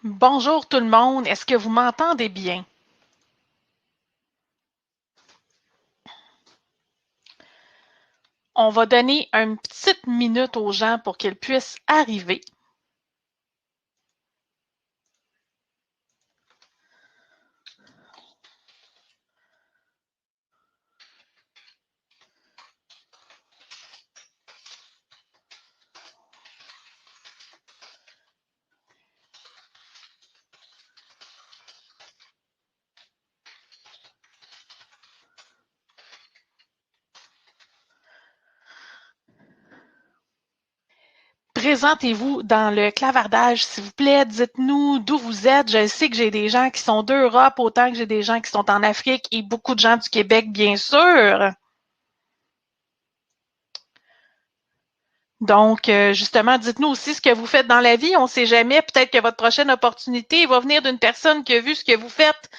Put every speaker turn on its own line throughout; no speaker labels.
Bonjour tout le monde, est-ce que vous m'entendez bien? On va donner une petite minute aux gens pour qu'ils puissent arriver. Présentez-vous dans le clavardage, s'il vous plaît. Dites-nous d'où vous êtes. Je sais que j'ai des gens qui sont d'Europe, autant que j'ai des gens qui sont en Afrique et beaucoup de gens du Québec, bien sûr. Donc, justement, dites-nous aussi ce que vous faites dans la vie. On ne sait jamais. Peut-être que votre prochaine opportunité va venir d'une personne qui a vu ce que vous faites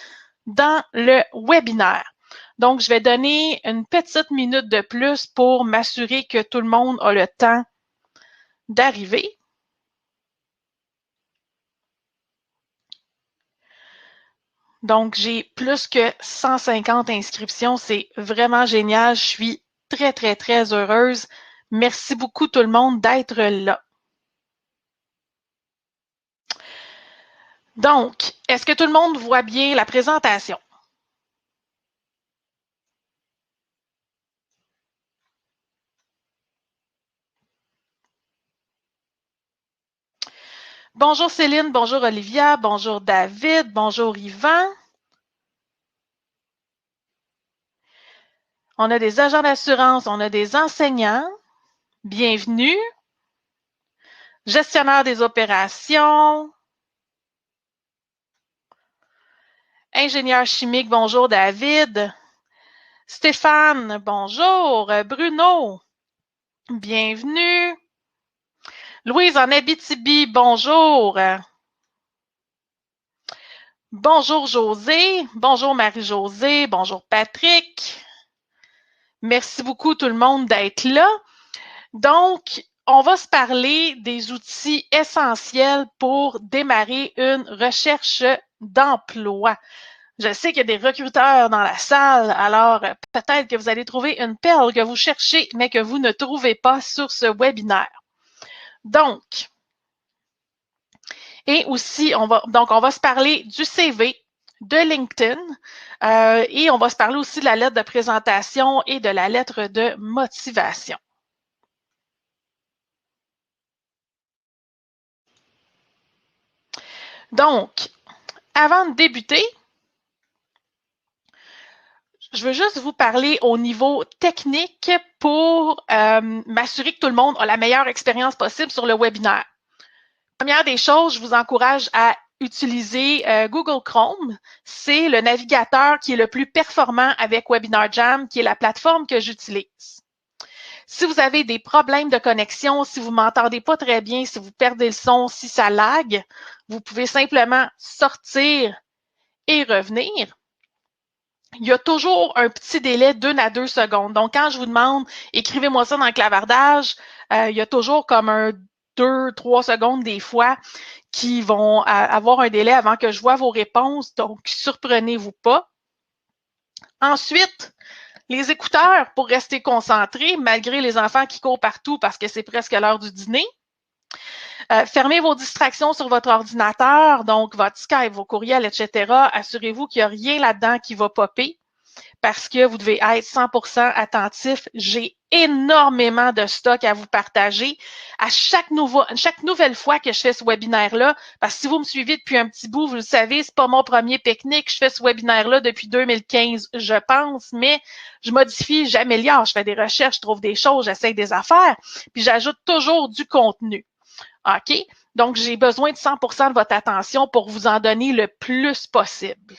dans le webinaire. Donc, je vais donner une petite minute de plus pour m'assurer que tout le monde a le temps d'arriver. Donc, j'ai plus que 150 inscriptions. C'est vraiment génial. Je suis très, très, très heureuse. Merci beaucoup tout le monde d'être là. Donc, est-ce que tout le monde voit bien la présentation? Bonjour Céline, bonjour Olivia, bonjour David, bonjour Yvan. On a des agents d'assurance, on a des enseignants. Bienvenue. Gestionnaire des opérations. Ingénieur chimique, bonjour David. Stéphane, bonjour. Bruno, bienvenue. Louise en Abitibi, bonjour. Bonjour José, bonjour Marie-Josée, bonjour Patrick. Merci beaucoup tout le monde d'être là. Donc, on va se parler des outils essentiels pour démarrer une recherche d'emploi. Je sais qu'il y a des recruteurs dans la salle, alors peut-être que vous allez trouver une perle que vous cherchez, mais que vous ne trouvez pas sur ce webinaire. Donc, et aussi, on va se parler du CV, de LinkedIn, et on va se parler aussi de la lettre de présentation et de la lettre de motivation. Donc, avant de débuter, je veux juste vous parler au niveau technique pour m'assurer que tout le monde a la meilleure expérience possible sur le webinaire. Première des choses, je vous encourage à utiliser Google Chrome. C'est le navigateur qui est le plus performant avec Webinar Jam, qui est la plateforme que j'utilise. Si vous avez des problèmes de connexion, si vous ne m'entendez pas très bien, si vous perdez le son, si ça lag, vous pouvez simplement sortir et revenir. Il y a toujours un petit délai d'1 à 2 secondes. Donc, quand je vous demande, écrivez-moi ça dans le clavardage, il y a toujours comme un 2-3 secondes des fois qui vont avoir un délai avant que je vois vos réponses. Donc, surprenez-vous pas. Ensuite, les écouteurs pour rester concentrés, malgré les enfants qui courent partout parce que c'est presque l'heure du dîner. Fermez vos distractions sur votre ordinateur, donc votre Skype, vos courriels, etc. Assurez-vous qu'il n'y a rien là-dedans qui va popper parce que vous devez être 100% attentif. J'ai énormément de stock à vous partager à chaque nouvelle fois que je fais ce webinaire-là, parce que si vous me suivez depuis un petit bout, vous le savez, c'est pas mon premier pique-nique. Je fais ce webinaire-là depuis 2015, je pense, mais je modifie, j'améliore, je fais des recherches, je trouve des choses, j'essaie des affaires, puis j'ajoute toujours du contenu. OK? Donc, j'ai besoin de 100% de votre attention pour vous en donner le plus possible.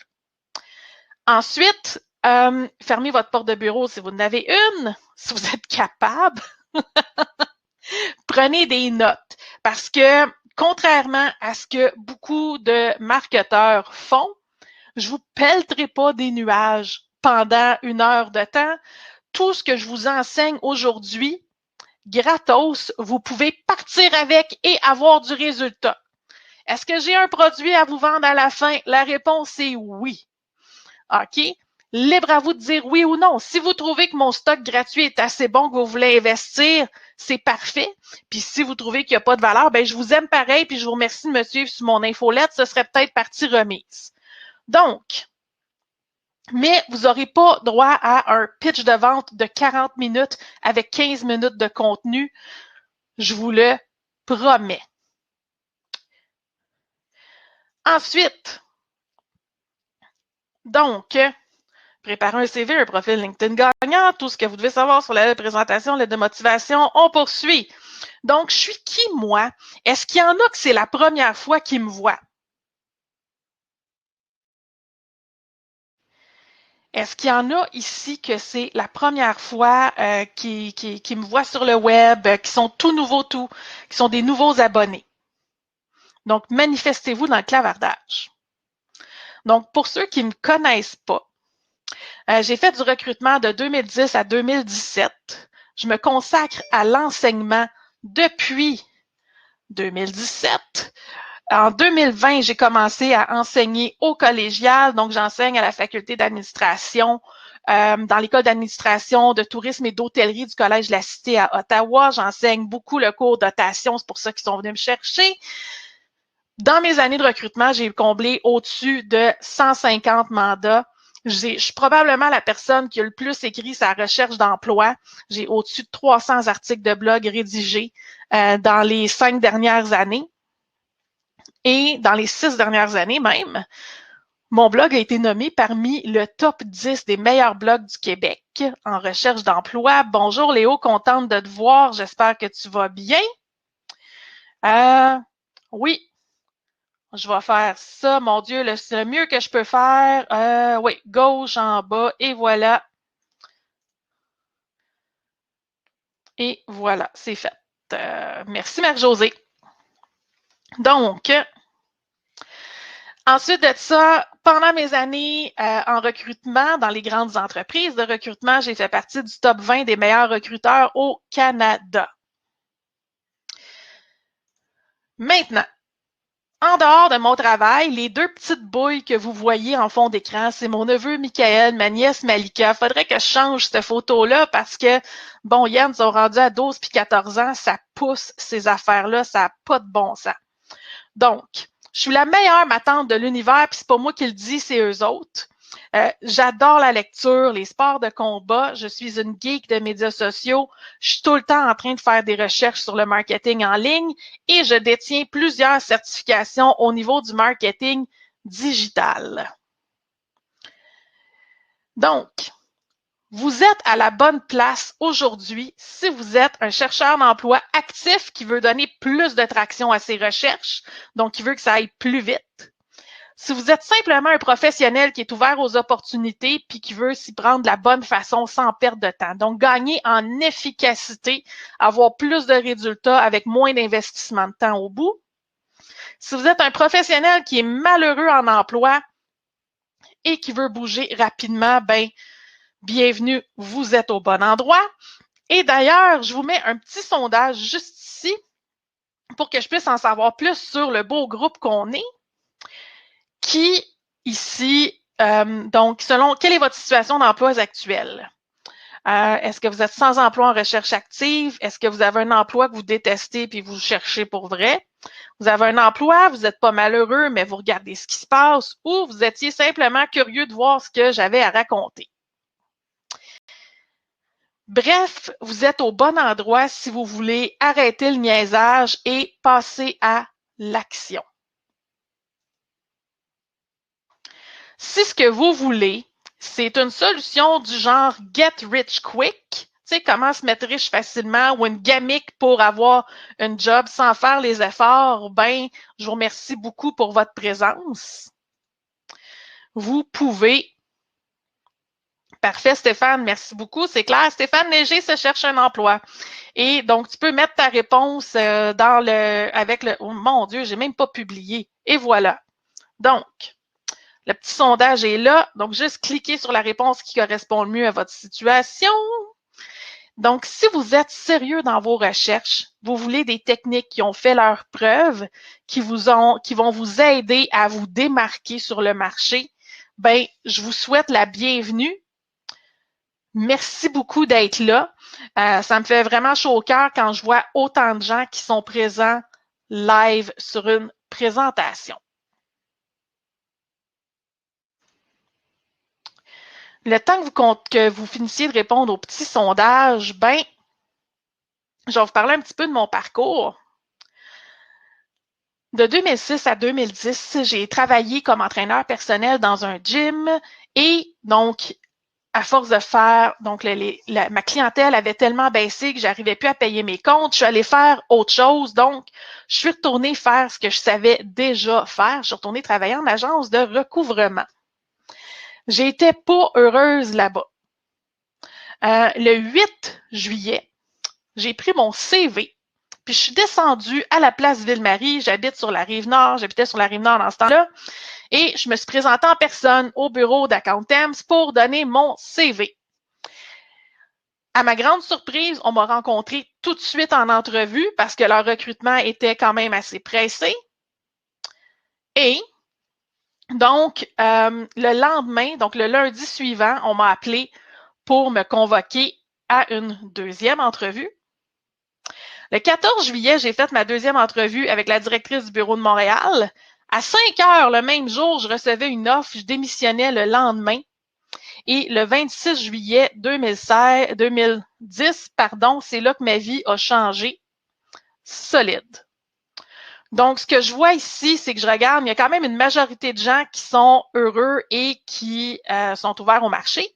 Ensuite, fermez votre porte de bureau si vous en avez une, si vous êtes capable. Prenez des notes parce que contrairement à ce que beaucoup de marketeurs font, je ne vous pelleterai pas des nuages pendant 1 heure de temps. Tout ce que je vous enseigne aujourd'hui, gratos, vous pouvez partir avec et avoir du résultat. Est-ce que j'ai un produit à vous vendre à la fin? La réponse est oui. OK? Libre à vous de dire oui ou non. Si vous trouvez que mon stock gratuit est assez bon, que vous voulez investir, c'est parfait. Puis si vous trouvez qu'il n'y a pas de valeur, ben je vous aime pareil, puis je vous remercie de me suivre sur mon infolette. Ce serait peut-être partie remise. Donc, mais vous n'aurez pas droit à un pitch de vente de 40 minutes avec 15 minutes de contenu. Je vous le promets. Ensuite, donc, préparer un CV, un profil LinkedIn gagnant, tout ce que vous devez savoir sur la présentation, l'aide de motivation, on poursuit. Donc, je suis qui, moi? Est-ce qu'il y en a que c'est la première fois qu'ils me voient? Est-ce qu'il y en a ici que c'est la première fois qui me voient sur le web, qui sont tout nouveaux, qui sont des nouveaux abonnés? Donc, manifestez-vous dans le clavardage. Donc, pour ceux qui ne me connaissent pas, j'ai fait du recrutement de 2010 à 2017. Je me consacre à l'enseignement depuis 2017. En 2020, j'ai commencé à enseigner au collégial, donc j'enseigne à la faculté d'administration, dans l'école d'administration, de tourisme et d'hôtellerie du Collège de la Cité à Ottawa. J'enseigne beaucoup le cours d'otation, c'est pour ça qu'ils sont venus me chercher. Dans mes années de recrutement, j'ai comblé au-dessus de 150 mandats. Je suis probablement la personne qui a le plus écrit sa recherche d'emploi. J'ai au-dessus de 300 articles de blog rédigés dans les 5 dernières années. Et dans les 6 dernières années même, mon blog a été nommé parmi le top 10 des meilleurs blogs du Québec en recherche d'emploi. Bonjour Léo, contente de te voir. J'espère que tu vas bien. Oui, je vais faire ça. Mon Dieu, c'est le mieux que je peux faire. Oui, gauche en bas et voilà. Et voilà, c'est fait. Merci Marie-Josée. Donc, ensuite de ça, pendant mes années en recrutement dans les grandes entreprises de recrutement, j'ai fait partie du top 20 des meilleurs recruteurs au Canada. Maintenant, en dehors de mon travail, les deux petites bouilles que vous voyez en fond d'écran, c'est mon neveu Michael, ma nièce Malika. Faudrait que je change cette photo-là parce que, bon, Yann, ils sont rendus à 12 puis 14 ans, ça pousse ces affaires-là, ça n'a pas de bon sens. Donc, je suis la meilleure matante de l'univers, puis c'est pas moi qui le dis, c'est eux autres. J'adore la lecture, les sports de combat. Je suis une geek de médias sociaux. Je suis tout le temps en train de faire des recherches sur le marketing en ligne et je détiens plusieurs certifications au niveau du marketing digital. Donc, vous êtes à la bonne place aujourd'hui si vous êtes un chercheur d'emploi actif qui veut donner plus de traction à ses recherches, donc qui veut que ça aille plus vite. Si vous êtes simplement un professionnel qui est ouvert aux opportunités puis qui veut s'y prendre de la bonne façon sans perdre de temps. Donc, gagner en efficacité, avoir plus de résultats avec moins d'investissement de temps au bout. Si vous êtes un professionnel qui est malheureux en emploi et qui veut bouger rapidement, ben, bienvenue, vous êtes au bon endroit. Et d'ailleurs, je vous mets un petit sondage juste ici pour que je puisse en savoir plus sur le beau groupe qu'on est. Qui, ici, donc, selon, quelle est votre situation d'emploi actuelle? Est-ce que vous êtes sans emploi en recherche active? Est-ce que vous avez un emploi que vous détestez puis vous cherchez pour vrai? Vous avez un emploi, vous n'êtes pas malheureux, mais vous regardez ce qui se passe ou vous étiez simplement curieux de voir ce que j'avais à raconter? Bref, vous êtes au bon endroit si vous voulez arrêter le niaisage et passer à l'action. Si ce que vous voulez, c'est une solution du genre get rich quick, tu sais, comment se mettre riche facilement ou une gamique pour avoir un job sans faire les efforts, ben, je vous remercie beaucoup pour votre présence. Vous pouvez. Parfait, Stéphane, merci beaucoup. C'est clair, Stéphane Léger se cherche un emploi. Et donc, tu peux mettre ta réponse dans avec le, oh mon Dieu, j'ai même pas publié. Et voilà. Donc, le petit sondage est là. Donc, juste cliquez sur la réponse qui correspond le mieux à votre situation. Donc, si vous êtes sérieux dans vos recherches, vous voulez des techniques qui ont fait leurs preuves, qui vont vous aider à vous démarquer sur le marché, ben, je vous souhaite la bienvenue. Merci beaucoup d'être là. Ça me fait vraiment chaud au cœur quand je vois autant de gens qui sont présents live sur une présentation. Le temps que vous finissiez de répondre au petit sondage, ben, je vais vous parler un petit peu de mon parcours. De 2006 à 2010, j'ai travaillé comme entraîneur personnel dans un gym et donc, à force de faire, donc ma clientèle avait tellement baissé que j'arrivais plus à payer mes comptes. Je suis allée faire autre chose. Donc, je suis retournée faire ce que je savais déjà faire. Je suis retournée travailler en agence de recouvrement. J'étais pas heureuse là-bas. Le 8 juillet, j'ai pris mon CV, puis je suis descendue à la place Ville-Marie. J'habitais sur la Rive-Nord dans ce temps-là, et je me suis présentée en personne au bureau d'Accountemps pour donner mon CV. À ma grande surprise, on m'a rencontré tout de suite en entrevue parce que leur recrutement était quand même assez pressé. Et donc, le lendemain, donc le lundi suivant, on m'a appelé pour me convoquer à une deuxième entrevue. Le 14 juillet, j'ai fait ma deuxième entrevue avec la directrice du bureau de Montréal. À 5 heures le même jour, je recevais une offre, je démissionnais le lendemain. Et le 26 juillet 2010, c'est là que ma vie a changé solide. Donc, ce que je vois ici, c'est que je regarde, il y a quand même une majorité de gens qui sont heureux et qui sont ouverts au marché,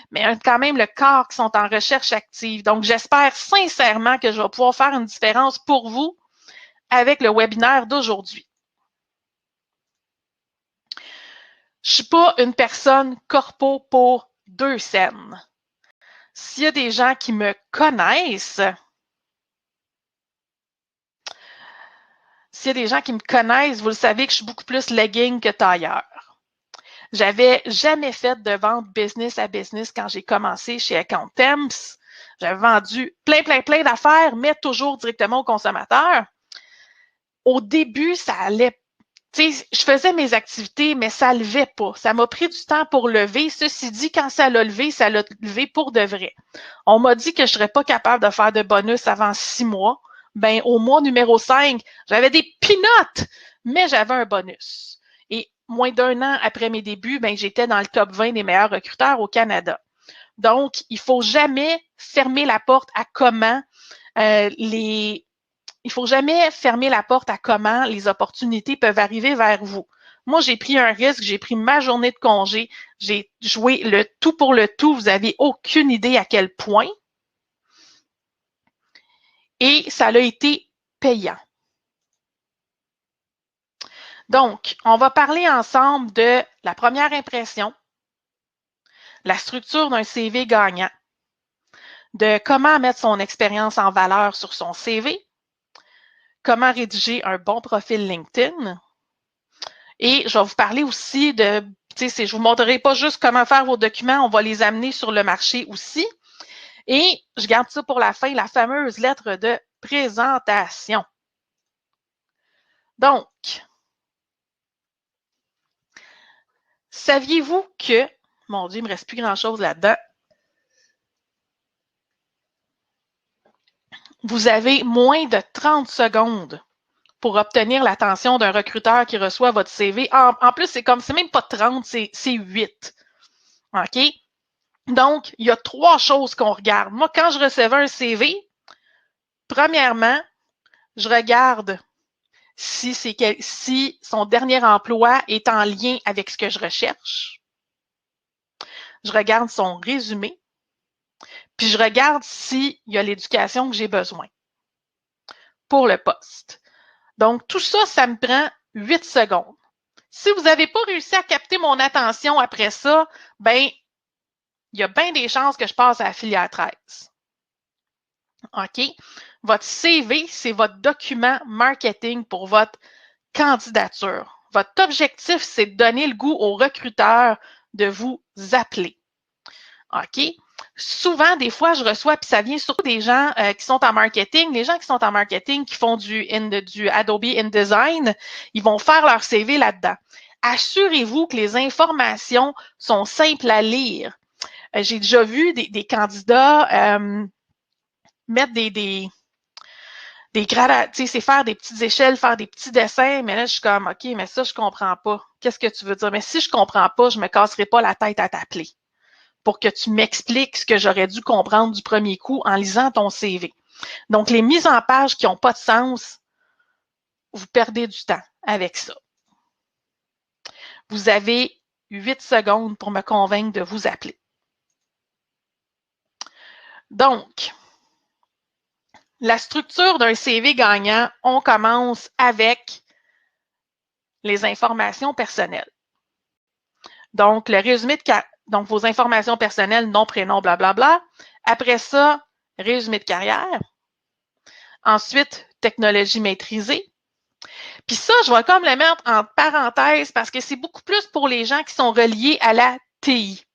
mais il y a quand même le quart qui sont en recherche active. Donc, j'espère sincèrement que je vais pouvoir faire une différence pour vous avec le webinaire d'aujourd'hui. Je ne suis pas une personne corpo pour 2 cents. S'il y a des gens qui me connaissent, vous le savez que je suis beaucoup plus legging que tailleur. J'avais jamais fait de vente business à business quand j'ai commencé chez Accountemps. J'avais vendu plein d'affaires, mais toujours directement au consommateur. Au début, ça allait. Tu sais, je faisais mes activités, mais ça ne levait pas. Ça m'a pris du temps pour lever. Ceci dit, quand ça l'a levé pour de vrai. On m'a dit que je ne serais pas capable de faire de bonus avant 6 mois. Ben, au mois numéro 5, j'avais des peanuts, mais j'avais un bonus. Et moins d'1 an après mes débuts, ben, j'étais dans le top 20 des meilleurs recruteurs au Canada. Donc, il ne faut jamais fermer la porte à comment il faut jamais fermer la porte à comment les opportunités peuvent arriver vers vous. Moi, j'ai pris un risque, j'ai pris ma journée de congé, j'ai joué le tout pour le tout. Vous n'avez aucune idée à quel point. Et ça a été payant. Donc, on va parler ensemble de la première impression, la structure d'un CV gagnant, de comment mettre son expérience en valeur sur son CV, comment rédiger un bon profil LinkedIn. Et je vais vous parler aussi de, je ne vous montrerai pas juste comment faire vos documents, on va les amener sur le marché aussi. Et je garde ça pour la fin, la fameuse lettre de présentation. Donc, saviez-vous que, mon Dieu, il ne me reste plus grand-chose là-dedans, vous avez moins de 30 secondes pour obtenir l'attention d'un recruteur qui reçoit votre CV. En plus, c'est même pas 30, c'est 8. OK? Donc, il y a 3 choses qu'on regarde. Moi, quand je recevais un CV, premièrement, je regarde si son dernier emploi est en lien avec ce que je recherche. Je regarde son résumé. Puis je regarde s'il y a l'éducation que j'ai besoin pour le poste. Donc, tout ça, ça me prend 8 secondes. Si vous n'avez pas réussi à capter mon attention après ça, ben, il y a bien des chances que je passe à la filière 13. OK? Votre CV, c'est votre document marketing pour votre candidature. Votre objectif, c'est de donner le goût aux recruteurs de vous appeler. OK? souvent, des fois, je reçois, puis ça vient surtout des gens qui sont en marketing. Les gens qui sont en marketing, qui font du Adobe InDesign, ils vont faire leur CV là-dedans. Assurez-vous que les informations sont simples à lire. J'ai déjà vu des candidats mettre des grades, tu sais, c'est faire des petites échelles, faire des petits dessins, mais là, je suis comme, OK, mais ça, je comprends pas. Qu'est-ce que tu veux dire? Mais si je comprends pas, je me casserai pas la tête à t'appeler pour que tu m'expliques ce que j'aurais dû comprendre du premier coup en lisant ton CV. Donc, les mises en page qui n'ont pas de sens, vous perdez du temps avec ça. Vous avez 8 secondes pour me convaincre de vous appeler. Donc, la structure d'un CV gagnant, on commence avec les informations personnelles. Donc, le résumé de donc vos informations personnelles, nom, prénom, blablabla. Après ça, résumé de carrière. Ensuite, technologie maîtrisée. Puis ça, je vais comme le mettre en parenthèse parce que c'est beaucoup plus pour les gens qui sont reliés à la TI.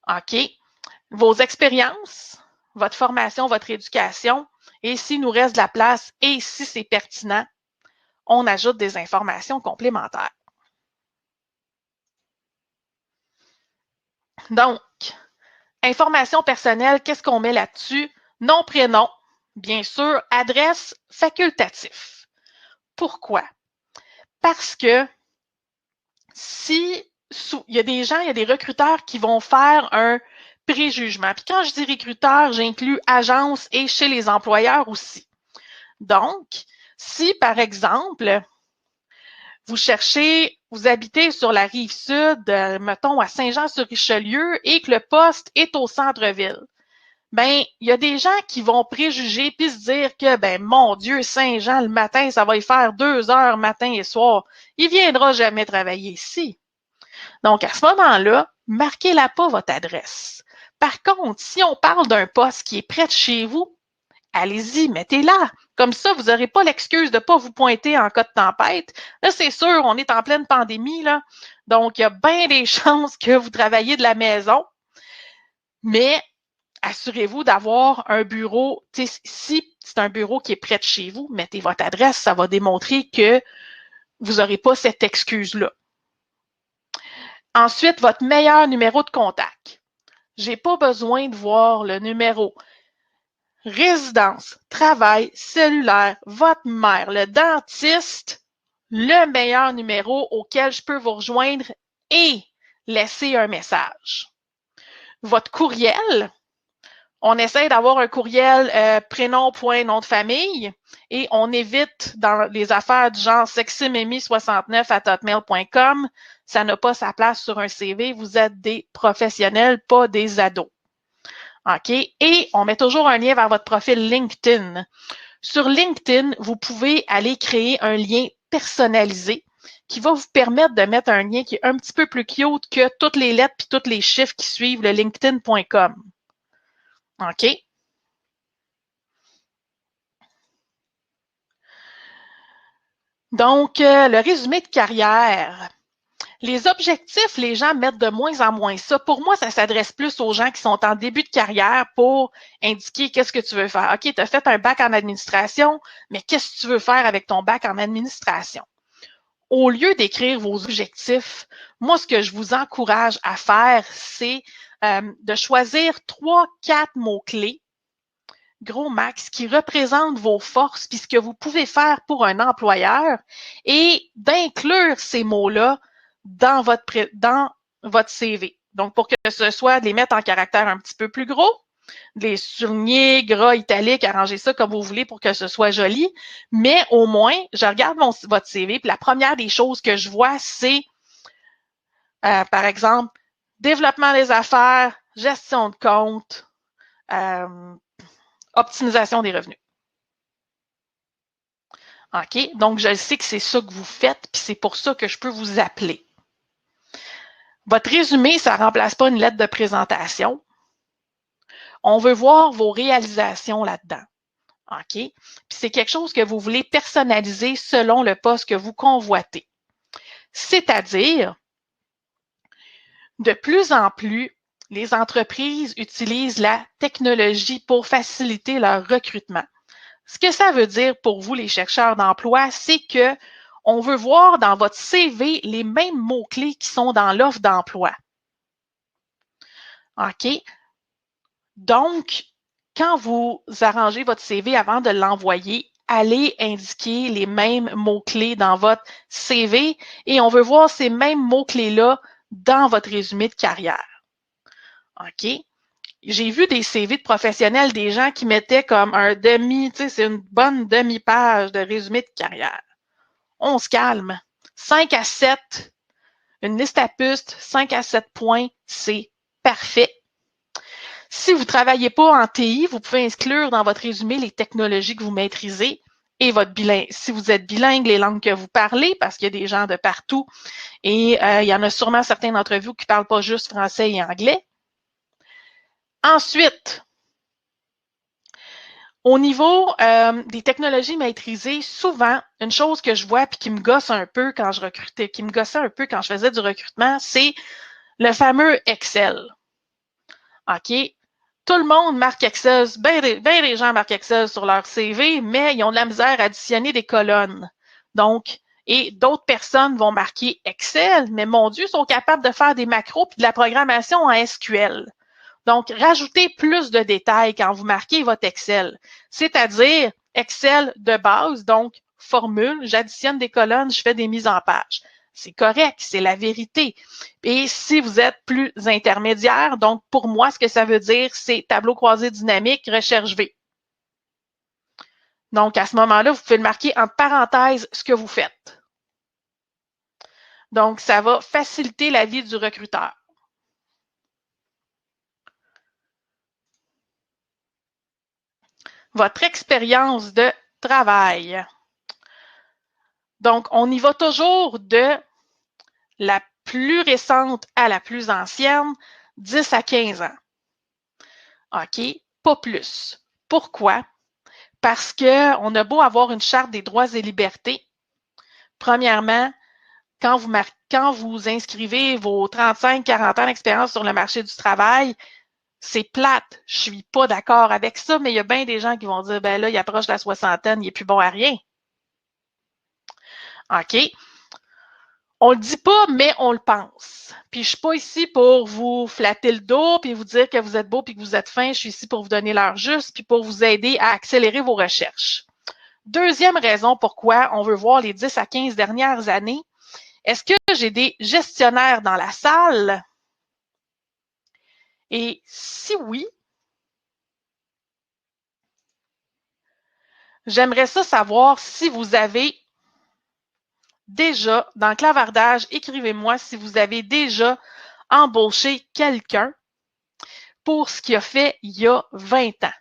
OK. Vos expériences, votre formation, votre éducation, et s'il nous reste de la place et si c'est pertinent, on ajoute des informations complémentaires. Donc, information personnelle, qu'est-ce qu'on met là-dessus? Nom, prénom, bien sûr, adresse, facultatif. Pourquoi? Parce que si il y a des gens, il y a des recruteurs qui vont faire un préjugement. Puis quand je dis recruteur, j'inclus agence et chez les employeurs aussi. Donc, si par exemple, vous habitez sur la rive sud, mettons à Saint-Jean-sur-Richelieu, et que le poste est au centre-ville, ben, il y a des gens qui vont préjuger puis se dire que, ben, mon Dieu, Saint-Jean, le matin, ça va y faire 2 heures matin et soir. Il viendra jamais travailler ici. Donc, à ce moment-là, marquez-la pas votre adresse. Par contre, si on parle d'un poste qui est près de chez vous, allez-y, mettez-la. Comme ça, vous n'aurez pas l'excuse de ne pas vous pointer en cas de tempête. Là, c'est sûr, on est en pleine pandémie, là. Donc, il y a bien des chances que vous travaillez de la maison. Mais assurez-vous d'avoir un bureau. Si c'est un bureau qui est près de chez vous, mettez votre adresse. Ça va démontrer que vous n'aurez pas cette excuse-là. Ensuite, votre meilleur numéro de contact. Je n'ai pas besoin de voir le numéro résidence, travail, cellulaire, votre mère, le dentiste, le meilleur numéro auquel je peux vous rejoindre et laisser un message. Votre courriel, on essaie d'avoir un courriel prénom, point, nom de famille et on évite dans les affaires du genre sexymemi69@hotmail.com. Ça n'a pas sa place sur un CV. Vous êtes des professionnels, pas des ados. OK? Et on met toujours un lien vers votre profil LinkedIn. Sur LinkedIn, vous pouvez aller créer un lien personnalisé qui va vous permettre de mettre un lien qui est un petit peu plus cute que toutes les lettres et tous les chiffres qui suivent le linkedin.com. OK? Donc, le résumé de carrière. Les objectifs, les gens mettent de moins en moins ça. Pour moi, ça s'adresse plus aux gens qui sont en début de carrière pour indiquer qu'est-ce que tu veux faire. OK, tu as fait un bac en administration, mais qu'est-ce que tu veux faire avec ton bac en administration? Au lieu d'écrire vos objectifs, moi, ce que je vous encourage à faire, c'est de choisir 3-4 mots-clés, gros max, qui représentent vos forces puis ce que vous pouvez faire pour un employeur et d'inclure ces mots-là dans votre CV. Donc, pour que ce soit de les mettre en caractère un petit peu plus gros, de les souligner, gras, italique, arranger ça comme vous voulez pour que ce soit joli. Mais au moins, je regarde votre CV, puis la première des choses que je vois, c'est, par exemple, développement des affaires, gestion de compte, optimisation des revenus. OK? Donc, je sais que c'est ça que vous faites, puis c'est pour ça que je peux vous appeler. Votre résumé, ça ne remplace pas une lettre de présentation. On veut voir vos réalisations là-dedans. OK? Puis c'est quelque chose que vous voulez personnaliser selon le poste que vous convoitez. C'est-à-dire, de plus en plus, les entreprises utilisent la technologie pour faciliter leur recrutement. Ce que ça veut dire pour vous, les chercheurs d'emploi, c'est que on veut voir dans votre CV les mêmes mots-clés qui sont dans l'offre d'emploi. OK? Donc, quand vous arrangez votre CV avant de l'envoyer, allez indiquer les mêmes mots-clés dans votre CV et on veut voir ces mêmes mots-clés-là dans votre résumé de carrière. OK? J'ai vu des CV de professionnels, des gens qui mettaient comme un demi, tu sais, c'est une bonne demi-page de résumé de carrière. On se calme. 5 à 7, une liste à puces, 5 à 7 points, c'est parfait. Si vous ne travaillez pas en TI, vous pouvez inclure dans votre résumé les technologies que vous maîtrisez et votre bilingue. Si vous êtes bilingue, les langues que vous parlez, parce qu'il y a des gens de partout et il y en a sûrement certains d'entre vous qui ne parlent pas juste français et anglais. Ensuite, au niveau des technologies maîtrisées, souvent, une chose que je vois et qui me gosse un peu quand je recrutais, qui me gossait un peu quand je faisais du recrutement, c'est le fameux Excel. OK? Tout le monde marque Excel, bien des gens marquent Excel sur leur CV, mais ils ont de la misère à additionner des colonnes. Donc, et d'autres personnes vont marquer Excel, mais mon Dieu, sont capables de faire des macros et de la programmation en SQL. Donc, rajoutez plus de détails quand vous marquez votre Excel, c'est-à-dire Excel de base, donc formule, j'additionne des colonnes, je fais des mises en page. C'est correct, c'est la vérité. Et si vous êtes plus intermédiaire, donc pour moi, ce que ça veut dire, c'est tableau croisé dynamique, recherche V. Donc, à ce moment-là, vous pouvez le marquer en parenthèse ce que vous faites. Donc, ça va faciliter la vie du recruteur. Votre expérience de travail. Donc, on y va toujours de la plus récente à la plus ancienne, 10 à 15 ans. OK? Pas plus. Pourquoi? Parce qu'on a beau avoir une charte des droits et libertés. Premièrement, quand vous inscrivez vos 35-40 ans d'expérience sur le marché du travail, c'est plate. Je suis pas d'accord avec ça, mais il y a bien des gens qui vont dire, ben là, il approche la soixantaine, il est plus bon à rien. OK? On le dit pas, mais on le pense. Puis je suis pas ici pour vous flatter le dos, puis vous dire que vous êtes beau, puis que vous êtes fin. Je suis ici pour vous donner l'heure juste, puis pour vous aider à accélérer vos recherches. Deuxième raison pourquoi on veut voir les 10 à 15 dernières années. Est-ce que j'ai des gestionnaires dans la salle? Et si oui, j'aimerais ça savoir si vous avez déjà, dans le clavardage, écrivez-moi si vous avez déjà embauché quelqu'un pour ce qu'il a fait il y a 20 ans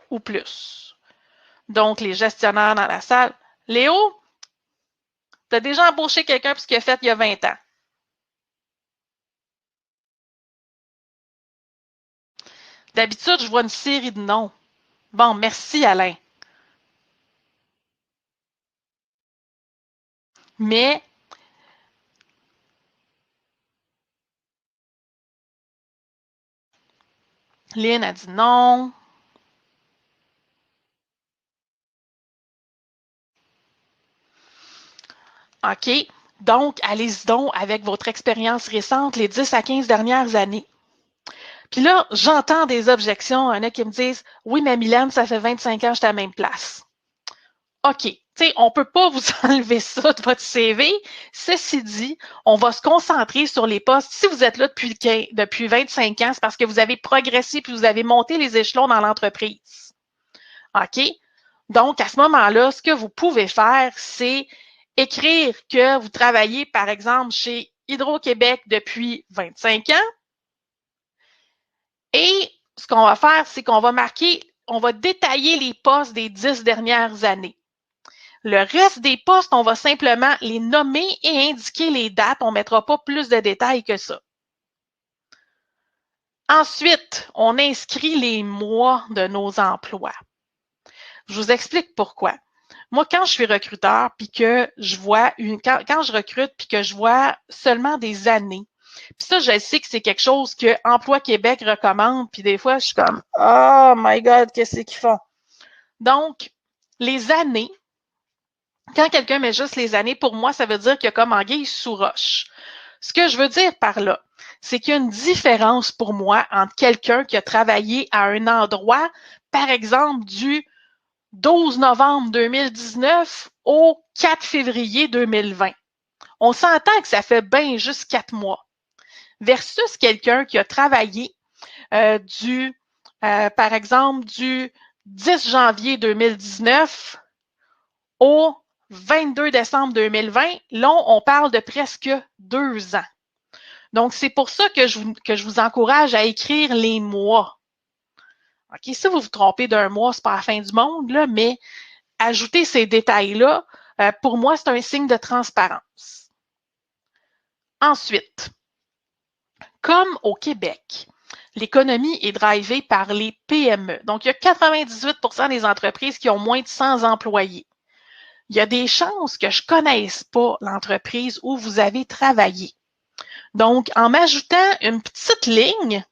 ou plus. Donc, les gestionnaires dans la salle. Léo, tu as déjà embauché quelqu'un pour ce qu'il a fait il y a 20 ans. D'habitude, je vois une série de noms. Bon, merci Alain. Mais Lynn a dit non. OK. Donc, allez-y donc avec votre expérience récente, les 10 à 15 dernières années. Puis là, j'entends des objections. Il y en a qui me disent oui, mais Mylène, ça fait 25 ans que je suis à la même place. OK. Tu sais, on ne peut pas vous enlever ça de votre CV. Ceci dit, on va se concentrer sur les postes. Si vous êtes là depuis 25 ans, c'est parce que vous avez progressé puis vous avez monté les échelons dans l'entreprise. OK? Donc, à ce moment-là, ce que vous pouvez faire, c'est écrire que vous travaillez, par exemple, chez Hydro-Québec depuis 25 ans. Et ce qu'on va faire, c'est qu'on va marquer, on va détailler les postes des 10 dernières années. Le reste des postes, on va simplement les nommer et indiquer les dates. On ne mettra pas plus de détails que ça. Ensuite, on inscrit les mois de nos emplois. Je vous explique pourquoi. Moi, quand je suis recruteur, puis que je vois quand je recrute, puis que je vois seulement des années, Puis ça, je sais que c'est quelque chose que Emploi Québec recommande, puis des fois, je suis comme « Oh my God, qu'est-ce qu'ils font? » Donc, les années, quand quelqu'un met juste les années, pour moi, ça veut dire qu'il y a comme anguille sous roche. Ce que je veux dire par là, c'est qu'il y a une différence pour moi entre quelqu'un qui a travaillé à un endroit, par exemple, du 12 novembre 2019 au 4 février 2020. On s'entend que ça fait bien juste 4 mois. Versus quelqu'un qui a travaillé par exemple, du 10 janvier 2019 au 22 décembre 2020. Là, on parle de presque 2 ans. Donc, c'est pour ça que je vous encourage à écrire les mois. OK, si vous vous trompez d'un mois, c'est pas la fin du monde, là, mais ajouter ces détails-là, pour moi, c'est un signe de transparence. Ensuite, comme au Québec, l'économie est drivée par les PME. Donc, il y a 98 des entreprises qui ont moins de 100 employés. Il y a des chances que je ne connaisse pas l'entreprise où vous avez travaillé. Donc, en m'ajoutant une petite ligne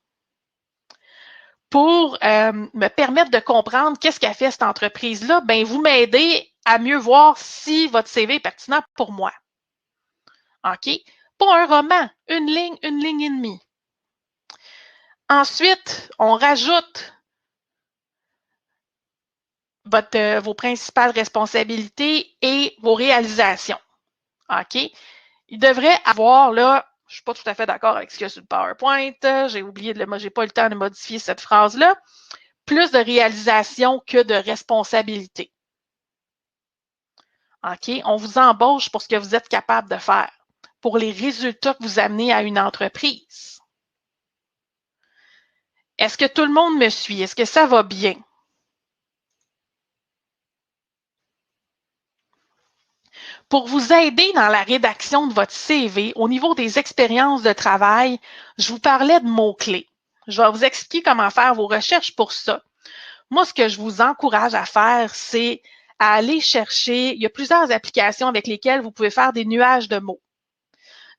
pour me permettre de comprendre qu'est-ce qu'a fait cette entreprise-là, ben vous m'aidez à mieux voir si votre CV est pertinent pour moi. OK? Pour un roman, une ligne et demie. Ensuite, on rajoute vos principales responsabilités et vos réalisations. OK? Il devrait avoir, là, je ne suis pas tout à fait d'accord avec ce qu'il y a sur le PowerPoint, j'ai oublié j'ai pas eu le temps de modifier cette phrase-là, plus de réalisation que de responsabilité. OK? On vous embauche pour ce que vous êtes capable de faire, pour les résultats que vous amenez à une entreprise. Est-ce que tout le monde me suit? Est-ce que ça va bien? Pour vous aider dans la rédaction de votre CV, au niveau des expériences de travail, je vous parlais de mots-clés. Je vais vous expliquer comment faire vos recherches pour ça. Moi, ce que je vous encourage à faire, c'est à aller chercher, il y a plusieurs applications avec lesquelles vous pouvez faire des nuages de mots.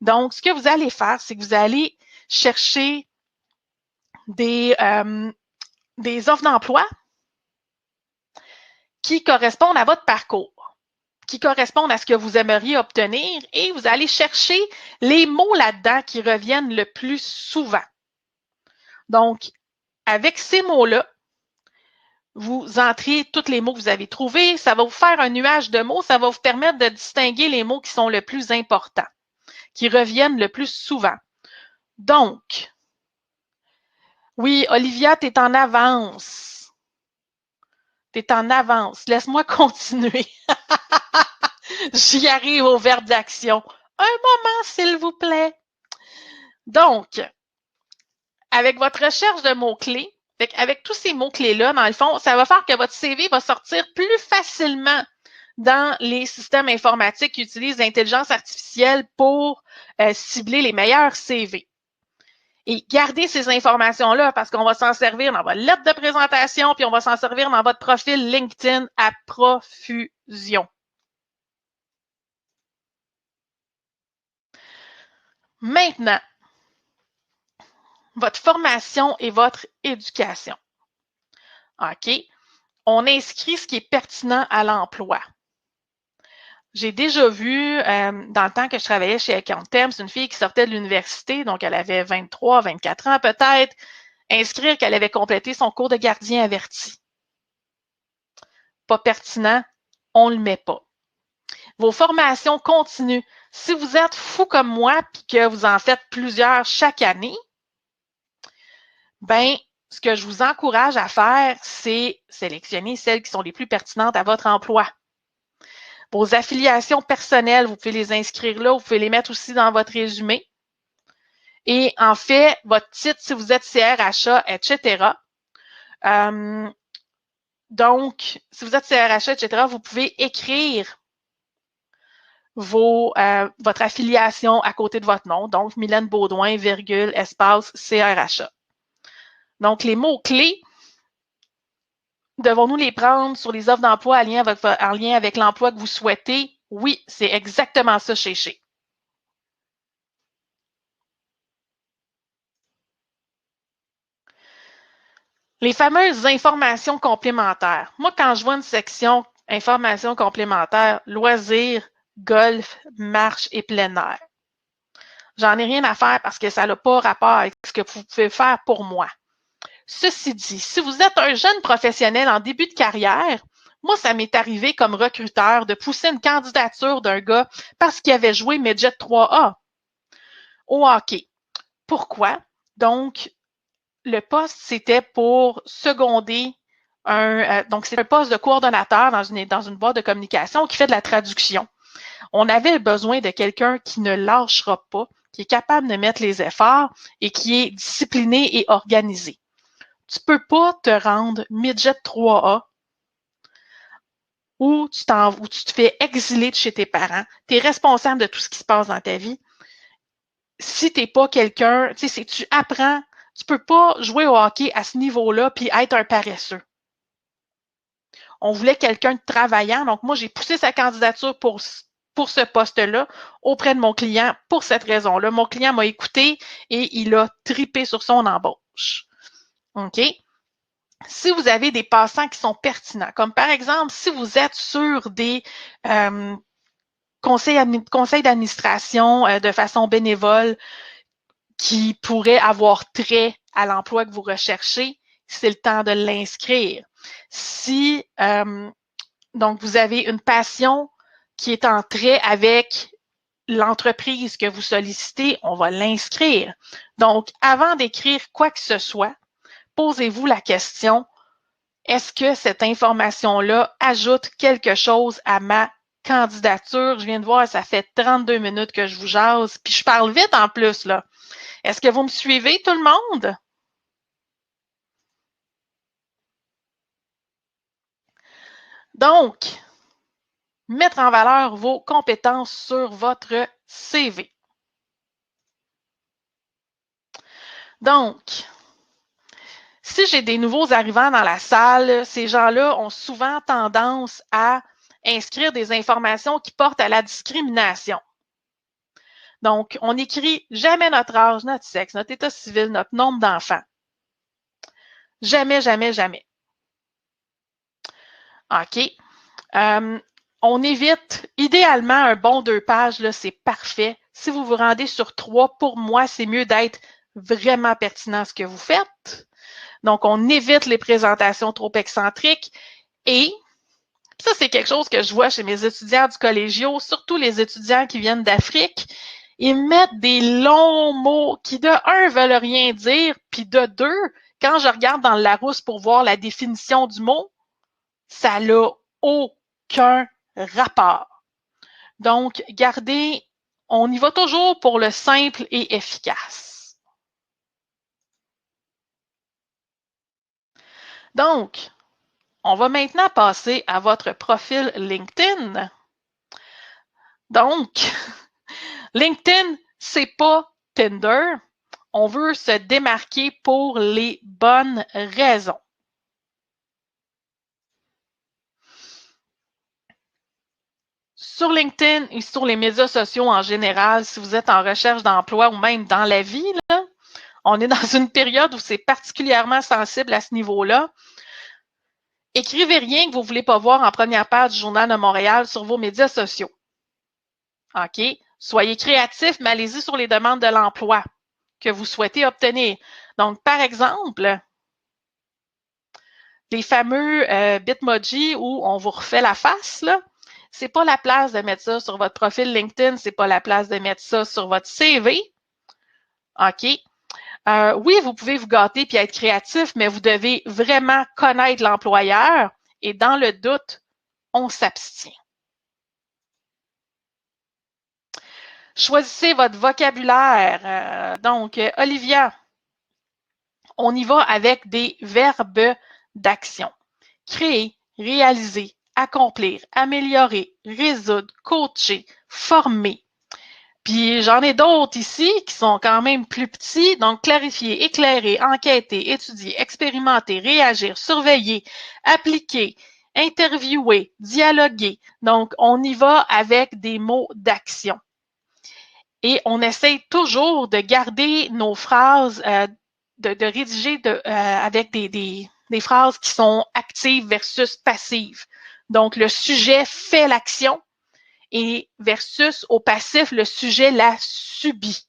Donc, ce que vous allez faire, c'est que vous allez chercher des offres d'emploi qui correspondent à votre parcours, qui correspondent à ce que vous aimeriez obtenir, et vous allez chercher les mots là-dedans qui reviennent le plus souvent. Donc, avec ces mots-là, vous entrez tous les mots que vous avez trouvés, ça va vous faire un nuage de mots, ça va vous permettre de distinguer les mots qui sont le plus importants, qui reviennent le plus souvent. Donc, oui, Olivia, tu es en avance. Tu es en avance. Laisse-moi continuer. J'y arrive au verbe d'action. Un moment, s'il vous plaît. Donc, avec votre recherche de mots-clés, avec tous ces mots-clés-là, dans le fond, ça va faire que votre CV va sortir plus facilement dans les systèmes informatiques qui utilisent l'intelligence artificielle pour cibler les meilleurs CV. Et gardez ces informations-là parce qu'on va s'en servir dans votre lettre de présentation, puis on va s'en servir dans votre profil LinkedIn à profusion. Maintenant, votre formation et votre éducation. OK? On inscrit ce qui est pertinent à l'emploi. J'ai déjà vu, dans le temps que je travaillais chez Accountem, c'est une fille qui sortait de l'université, donc elle avait 23, 24 ans peut-être, inscrire qu'elle avait complété son cours de gardien averti. Pas pertinent, on ne le met pas. Vos formations continuent. Si vous êtes fou comme moi et que vous en faites plusieurs chaque année, ben, ce que je vous encourage à faire, c'est sélectionner celles qui sont les plus pertinentes à votre emploi. Vos affiliations personnelles, vous pouvez les inscrire là, vous pouvez les mettre aussi dans votre résumé. Et en fait, votre titre, si vous êtes CRHA, etc. Donc, si vous êtes CRHA, etc., vous pouvez écrire votre affiliation à côté de votre nom. Donc, Mylène Baudouin, virgule, espace, CRHA. Donc, les mots-clés, devons-nous les prendre sur les offres d'emploi en lien avec l'emploi que vous souhaitez? Oui, c'est exactement ça chez. Les fameuses informations complémentaires. Moi, quand je vois une section informations complémentaires, loisirs, golf, marche et plein air, j'en ai rien à faire parce que ça n'a pas rapport avec ce que vous pouvez faire pour moi. Ceci dit, si vous êtes un jeune professionnel en début de carrière, moi, ça m'est arrivé comme recruteur de pousser une candidature d'un gars parce qu'il avait joué Midget 3A au hockey. Pourquoi? Donc, le poste, c'était pour seconder donc c'est un poste de coordonnateur dans une boîte de communication qui fait de la traduction. On avait besoin de quelqu'un qui ne lâchera pas, qui est capable de mettre les efforts et qui est discipliné et organisé. Tu peux pas te rendre midget 3A où tu te fais exiler de chez tes parents. Tu es responsable de tout ce qui se passe dans ta vie. Si tu n'es pas quelqu'un, tu apprends, tu peux pas jouer au hockey à ce niveau-là puis être un paresseux. On voulait quelqu'un de travaillant. Donc, moi, j'ai poussé sa candidature pour ce poste-là auprès de mon client pour cette raison-là. Mon client m'a écouté et il a tripé sur son embauche. OK? Si vous avez des passants qui sont pertinents, comme par exemple, si vous êtes sur des conseils d'administration de façon bénévole qui pourraient avoir trait à l'emploi que vous recherchez, c'est le temps de l'inscrire. Si donc vous avez une passion qui est en trait avec l'entreprise que vous sollicitez, on va l'inscrire. Donc, avant d'écrire quoi que ce soit, posez-vous la question, est-ce que cette information-là ajoute quelque chose à ma candidature? Je viens de voir, ça fait 32 minutes que je vous jase, puis je parle vite en plus, là. Est-ce que vous me suivez, tout le monde? Donc, mettre en valeur vos compétences sur votre CV. Donc, si j'ai des nouveaux arrivants dans la salle, ces gens-là ont souvent tendance à inscrire des informations qui portent à la discrimination. Donc, on n'écrit jamais notre âge, notre sexe, notre état civil, notre nombre d'enfants. Jamais, jamais, jamais. OK. On évite, idéalement, un bon 2 pages, là, c'est parfait. Si vous vous rendez sur 3, pour moi, c'est mieux d'être vraiment pertinent ce que vous faites. Donc, on évite les présentations trop excentriques et ça, c'est quelque chose que je vois chez mes étudiants du collégio, surtout les étudiants qui viennent d'Afrique. Ils mettent des longs mots qui, de un, veulent rien dire, puis de deux, quand je regarde dans le Larousse pour voir la définition du mot, ça n'a aucun rapport. Donc, gardez, on y va toujours pour le simple et efficace. Donc, on va maintenant passer à votre profil LinkedIn. Donc, LinkedIn, c'est pas Tinder. On veut se démarquer pour les bonnes raisons. Sur LinkedIn et sur les médias sociaux en général, si vous êtes en recherche d'emploi ou même dans la vie, là, on est dans une période où c'est particulièrement sensible à ce niveau-là. Écrivez rien que vous ne voulez pas voir en première page du Journal de Montréal sur vos médias sociaux. OK? Soyez créatifs, mais allez-y sur les demandes de l'emploi que vous souhaitez obtenir. Donc, par exemple, les fameux Bitmoji où on vous refait la face, là, c'est pas la place de mettre ça sur votre profil LinkedIn, c'est pas la place de mettre ça sur votre CV. OK? Oui, vous pouvez vous gâter puis être créatif, mais vous devez vraiment connaître l'employeur et dans le doute, on s'abstient. Choisissez votre vocabulaire. Donc, Olivia, on y va avec des verbes d'action. Créer, réaliser, accomplir, améliorer, résoudre, coacher, former. Puis j'en ai d'autres ici qui sont quand même plus petits. Donc, clarifier, éclairer, enquêter, étudier, expérimenter, réagir, surveiller, appliquer, interviewer, dialoguer. Donc, on y va avec des mots d'action. Et on essaye toujours de garder nos phrases de rédiger avec des phrases qui sont actives versus passives. Donc, le sujet fait l'action et versus au passif, le sujet la subit.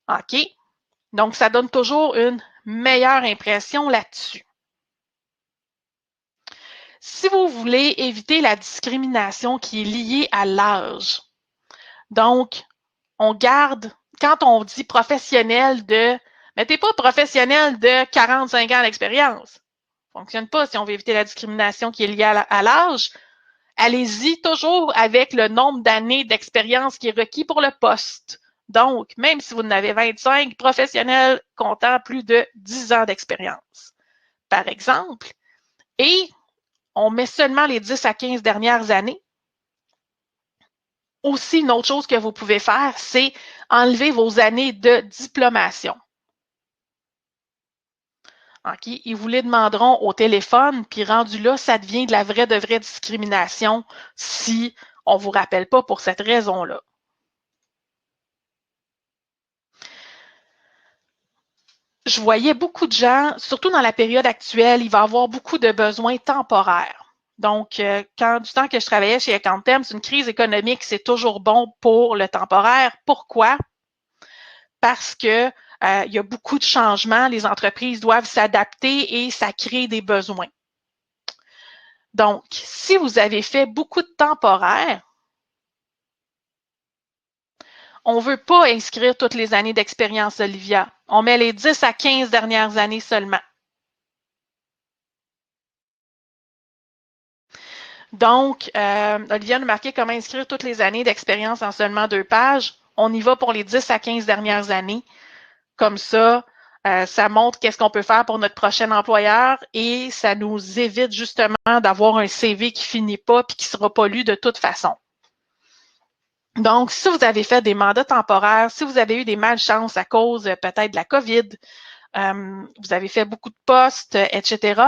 OK? Donc, ça donne toujours une meilleure impression là-dessus. Si vous voulez éviter la discrimination qui est liée à l'âge, donc, on garde, quand on dit professionnel mettez pas professionnel de 45 ans d'expérience. Ça ne fonctionne pas si on veut éviter la discrimination qui est liée à l'âge. Allez-y toujours avec le nombre d'années d'expérience qui est requis pour le poste. Donc, même si vous en avez 25, professionnels comptant plus de 10 ans d'expérience, par exemple. Et on met seulement les 10 à 15 dernières années. Aussi, une autre chose que vous pouvez faire, c'est enlever vos années de diplomation. OK? Ils vous les demanderont au téléphone, puis rendu là, ça devient de la vraie discrimination si on ne vous rappelle pas pour cette raison-là. Je voyais beaucoup de gens, surtout dans la période actuelle, il va y avoir beaucoup de besoins temporaires. Donc, du temps que je travaillais chez Accountem, une crise économique, c'est toujours bon pour le temporaire. Pourquoi? Parce que il y a beaucoup de changements, les entreprises doivent s'adapter et ça crée des besoins. Donc, si vous avez fait beaucoup de temporaire, on ne veut pas inscrire toutes les années d'expérience, Olivia. On met les 10 à 15 dernières années seulement. Donc, Olivia nous marquait comment inscrire toutes les années d'expérience en seulement 2 pages. On y va pour les 10 à 15 dernières années. Comme ça, ça montre qu'est-ce qu'on peut faire pour notre prochain employeur et ça nous évite justement d'avoir un CV qui finit pas et qui ne sera pas lu de toute façon. Donc, si vous avez fait des mandats temporaires, si vous avez eu des malchances à cause peut-être de la COVID, vous avez fait beaucoup de postes, etc.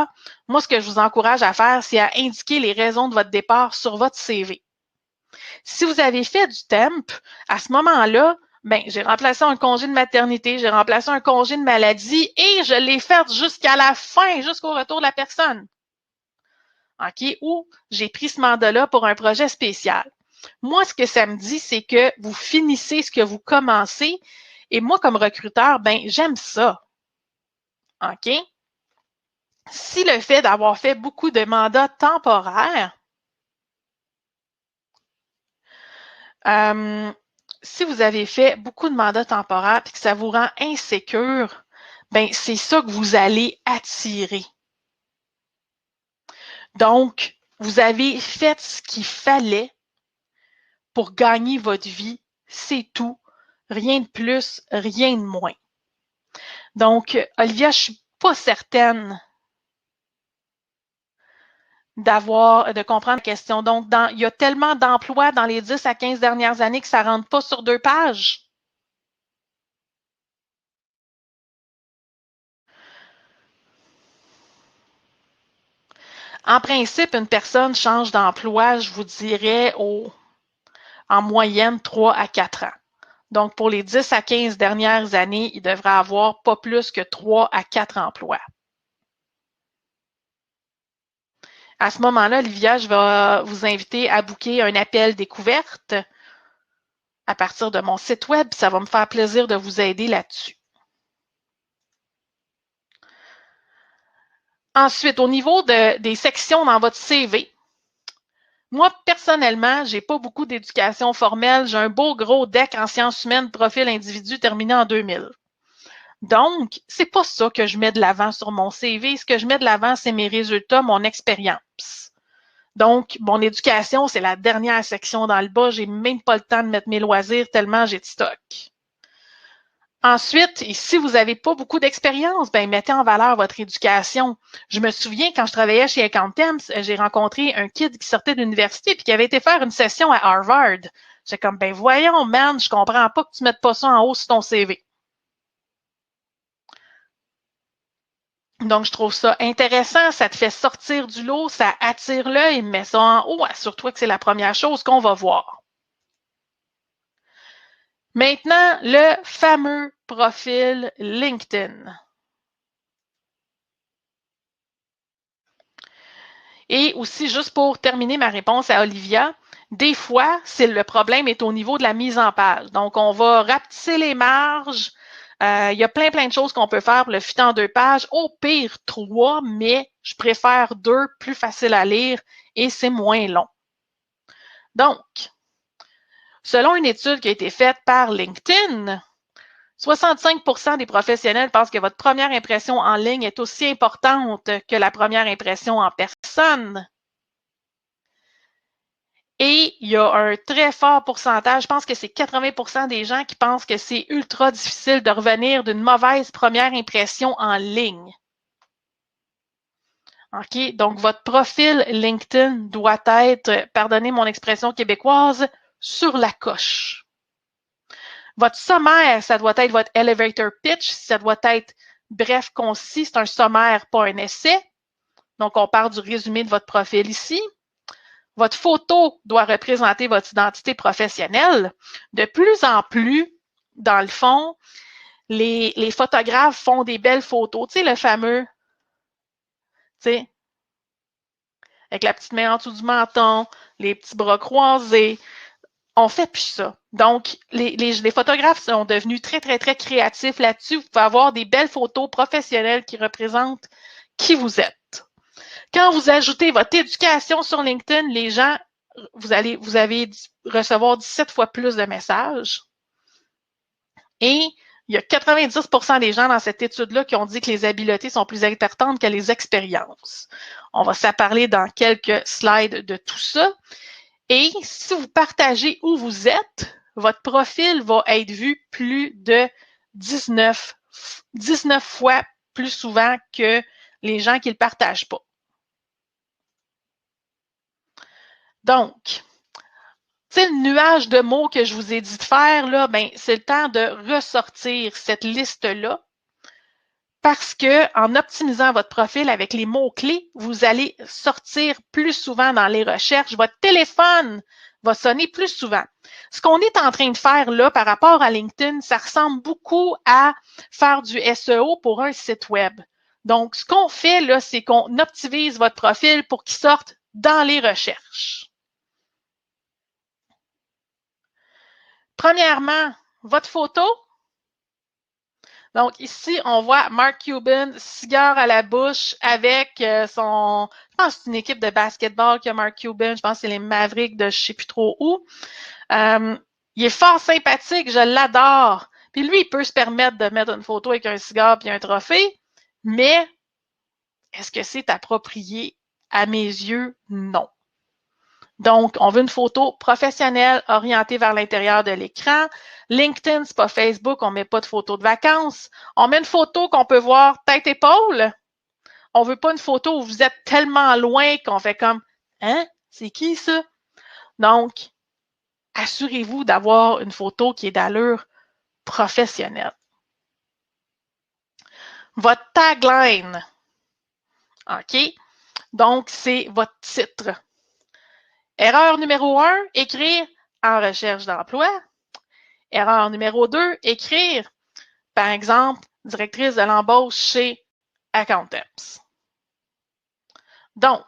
Moi, ce que je vous encourage à faire, c'est à indiquer les raisons de votre départ sur votre CV. Si vous avez fait du temp, à ce moment-là, j'ai remplacé un congé de maternité, j'ai remplacé un congé de maladie et je l'ai fait jusqu'à la fin, jusqu'au retour de la personne. OK? Ou j'ai pris ce mandat-là pour un projet spécial. Moi, ce que ça me dit, c'est que vous finissez ce que vous commencez. Et moi, comme recruteur, j'aime ça. OK? Si le fait d'avoir fait beaucoup de mandats temporaires, si vous avez fait beaucoup de mandats temporaires et que ça vous rend insécure, c'est ça que vous allez attirer. Donc, vous avez fait ce qu'il fallait pour gagner votre vie, c'est tout. Rien de plus, rien de moins. Donc, Olivia, je ne suis pas certaine de comprendre la question. Donc, il y a tellement d'emplois dans les 10 à 15 dernières années que ça ne rentre pas sur 2 pages. En principe, une personne change d'emploi, je vous dirais, en moyenne 3 à 4 ans. Donc, pour les 10 à 15 dernières années, il devrait avoir pas plus que 3 à 4 emplois. À ce moment-là, Olivia, je vais vous inviter à booker un appel découverte à partir de mon site web. Ça va me faire plaisir de vous aider là-dessus. Ensuite, au niveau des sections dans votre CV, moi, personnellement, je n'ai pas beaucoup d'éducation formelle. J'ai un beau gros deck en sciences humaines, profil individu terminé en 2000. Donc, c'est pas ça que je mets de l'avant sur mon CV. Ce que je mets de l'avant, c'est mes résultats, mon expérience. Donc, mon éducation, c'est la dernière section dans le bas. J'ai même pas le temps de mettre mes loisirs tellement j'ai de stock. Ensuite, si vous n'avez pas beaucoup d'expérience, mettez en valeur votre éducation. Je me souviens, quand je travaillais chez Accountem, j'ai rencontré un kid qui sortait de l'université et qui avait été faire une session à Harvard. J'étais comme, voyons, man, je comprends pas que tu ne mettes pas ça en haut sur ton CV. Donc, je trouve ça intéressant, ça te fait sortir du lot, ça attire l'œil, mets ça en haut, assure-toi que c'est la première chose qu'on va voir. Maintenant, le fameux profil LinkedIn. Et aussi, juste pour terminer ma réponse à Olivia, des fois, le problème est au niveau de la mise en page. Donc, on va rapetisser les marges. Il y a plein de choses qu'on peut faire pour le fit en 2 pages. Au pire, 3, mais je préfère 2, plus facile à lire et c'est moins long. Donc, selon une étude qui a été faite par LinkedIn, 65% des professionnels pensent que votre première impression en ligne est aussi importante que la première impression en personne. Et il y a un très fort pourcentage, je pense que c'est 80% des gens qui pensent que c'est ultra difficile de revenir d'une mauvaise première impression en ligne. OK? Donc, votre profil LinkedIn doit être, pardonnez mon expression québécoise, sur la coche. Votre sommaire, ça doit être votre elevator pitch, ça doit être bref, concis, c'est un sommaire, pas un essai. Donc, on part du résumé de votre profil ici. Votre photo doit représenter votre identité professionnelle. De plus en plus, dans le fond, les photographes font des belles photos. Tu sais, le fameux, tu sais, avec la petite main en dessous du menton, les petits bras croisés. On fait plus ça. Donc, les photographes sont devenus très créatifs là-dessus. Vous pouvez avoir des belles photos professionnelles qui représentent qui vous êtes. Quand vous ajoutez votre éducation sur LinkedIn, les gens, vous allez recevoir 17 fois plus de messages. Et il y a 90% des gens dans cette étude-là qui ont dit que les habiletés sont plus importantes que les expériences. On va s'en parler dans quelques slides de tout ça. Et si vous partagez où vous êtes, votre profil va être vu plus de 19 fois plus souvent que les gens qui ne le partagent pas. Donc, le nuage de mots que je vous ai dit de faire, là, ben, c'est le temps de ressortir cette liste-là parce que en optimisant votre profil avec les mots-clés, vous allez sortir plus souvent dans les recherches. Votre téléphone va sonner plus souvent. Ce qu'on est en train de faire là par rapport à LinkedIn, ça ressemble beaucoup à faire du SEO pour un site web. Donc, ce qu'on fait là, c'est qu'on optimise votre profil pour qu'il sorte dans les recherches. Premièrement, votre photo. Donc, ici, on voit Mark Cuban, cigare à la bouche avec son... Je pense que c'est une équipe de basketball qui a Mark Cuban. Je pense que c'est les Mavericks de je ne sais plus trop où. Il est fort sympathique, je l'adore. Puis lui, il peut se permettre de mettre une photo avec un cigare et un trophée, mais est-ce que c'est approprié? À mes yeux, non. Donc, on veut une photo professionnelle orientée vers l'intérieur de l'écran. LinkedIn, c'est pas Facebook, on met pas de photos de vacances. On met une photo qu'on peut voir tête-épaule. On veut pas une photo où vous êtes tellement loin qu'on fait comme « Hein? C'est qui ça? » Donc, assurez-vous d'avoir une photo qui est d'allure professionnelle. Votre tagline. OK? Donc, c'est votre titre. Erreur numéro 1, écrire en recherche d'emploi. Erreur numéro 2, écrire, par exemple, directrice de l'embauche chez Accountemps. Donc,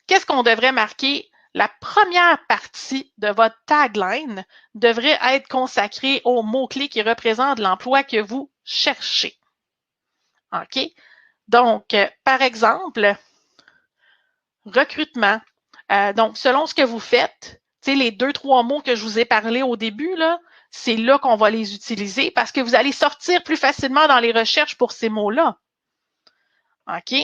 qu'est-ce qu'on devrait marquer? La première partie de votre tagline devrait être consacrée aux mots-clés qui représentent l'emploi que vous cherchez. OK? Donc, par exemple, recrutement. Donc, selon ce que vous faites, les 2-3 mots que je vous ai parlé au début, là, c'est là qu'on va les utiliser parce que vous allez sortir plus facilement dans les recherches pour ces mots-là. OK?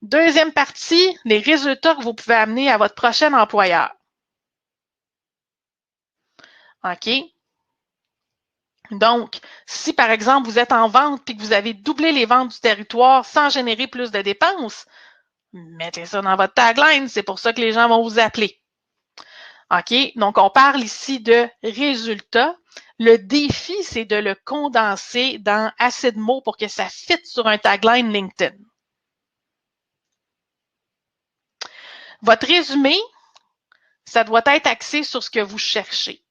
Deuxième partie, les résultats que vous pouvez amener à votre prochain employeur. OK? Donc, si par exemple vous êtes en vente et que vous avez doublé les ventes du territoire sans générer plus de dépenses, mettez ça dans votre tagline, c'est pour ça que les gens vont vous appeler. OK? Donc, on parle ici de résultats. Le défi, c'est de le condenser dans assez de mots pour que ça fitte sur un tagline LinkedIn. Votre résumé, ça doit être axé sur ce que vous cherchez.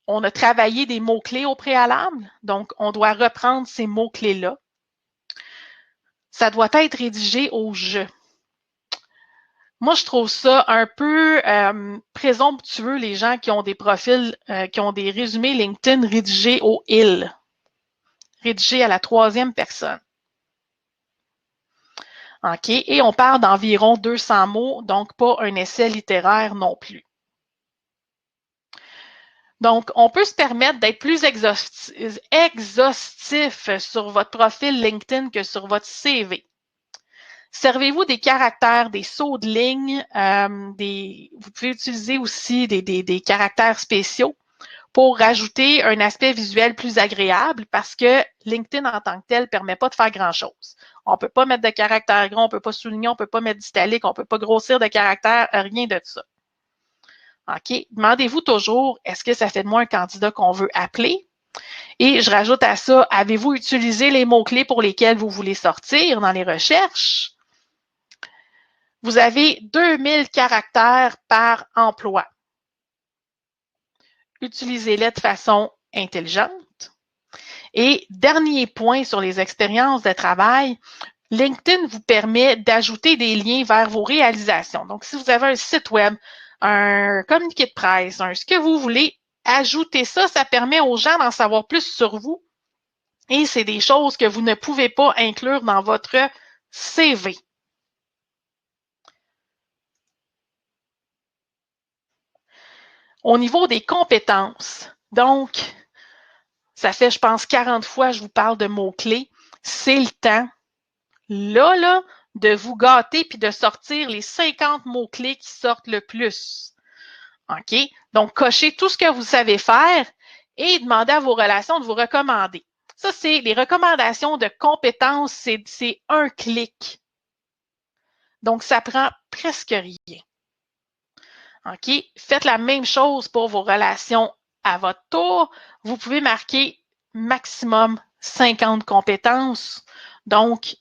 on a travaillé des mots-clés au préalable, donc on doit reprendre ces mots-clés-là. Ça doit être rédigé au « je ». Moi, je trouve ça un peu présomptueux, les gens qui ont des profils, qui ont des résumés LinkedIn rédigés au « il », rédigés à la troisième personne. OK? Et on parle d'environ 200 mots, donc pas un essai littéraire non plus. Donc, on peut se permettre d'être plus exhaustif sur votre profil LinkedIn que sur votre CV. Servez-vous des caractères, des sauts de ligne, vous pouvez utiliser aussi des caractères spéciaux pour rajouter un aspect visuel plus agréable parce que LinkedIn en tant que tel ne permet pas de faire grand-chose. On ne peut pas mettre de caractères gros, on ne peut pas souligner, on ne peut pas mettre d'italique, on ne peut pas grossir de caractères, rien de ça. OK? Demandez-vous toujours, est-ce que ça fait de moi un candidat qu'on veut appeler? Et je rajoute à ça, avez-vous utilisé les mots-clés pour lesquels vous voulez sortir dans les recherches? Vous avez 2000 caractères par emploi. Utilisez-les de façon intelligente. Et dernier point sur les expériences de travail, LinkedIn vous permet d'ajouter des liens vers vos réalisations. Donc, si vous avez un site web, un communiqué de presse, ce que vous voulez, ajoutez ça. Ça permet aux gens d'en savoir plus sur vous. Et c'est des choses que vous ne pouvez pas inclure dans votre CV. Au niveau des compétences, donc, ça fait, je pense, 40 fois que je vous parle de mots-clés. C'est le temps, là, de vous gâter puis de sortir les 50 mots-clés qui sortent le plus. OK? Donc, cochez tout ce que vous savez faire et demandez à vos relations de vous recommander. Ça, c'est les recommandations de compétences, c'est un clic. Donc, ça prend presque rien. OK? Faites la même chose pour vos relations à votre tour. Vous pouvez marquer maximum 50 compétences. Donc,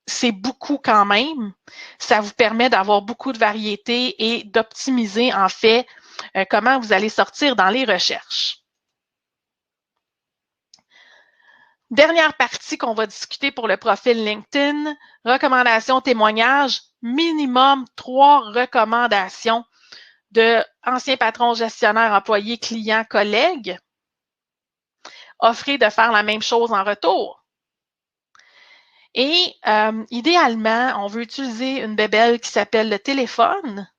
c'est beaucoup quand même. Ça vous permet d'avoir beaucoup de variété et d'optimiser, en fait, comment vous allez sortir dans les recherches. Dernière partie qu'on va discuter pour le profil LinkedIn, recommandations, témoignages, minimum 3 recommandations de anciens patrons, gestionnaires, employés, clients, collègues. Offrez de faire la même chose en retour. Et idéalement, on veut utiliser une bébelle qui s'appelle le téléphone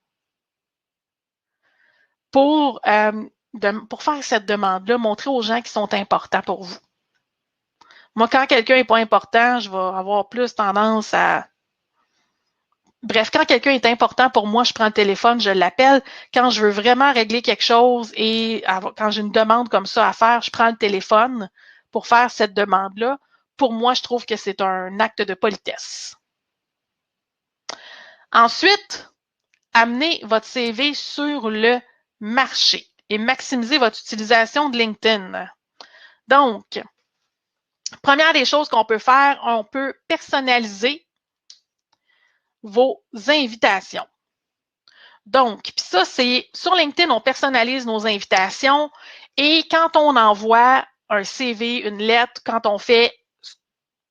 pour faire cette demande-là, montrer aux gens qui sont importants pour vous. Moi, quand quelqu'un n'est pas important, je vais avoir plus tendance à... Bref, quand quelqu'un est important pour moi, je prends le téléphone, je l'appelle. Quand je veux vraiment régler quelque chose et quand j'ai une demande comme ça à faire, je prends le téléphone pour faire cette demande-là. Pour moi, je trouve que c'est un acte de politesse. Ensuite, amenez votre CV sur le marché et maximisez votre utilisation de LinkedIn. Donc, première des choses qu'on peut faire, on peut personnaliser vos invitations. Donc, puis ça, c'est sur LinkedIn, on personnalise nos invitations et quand on envoie un CV, une lettre, quand on fait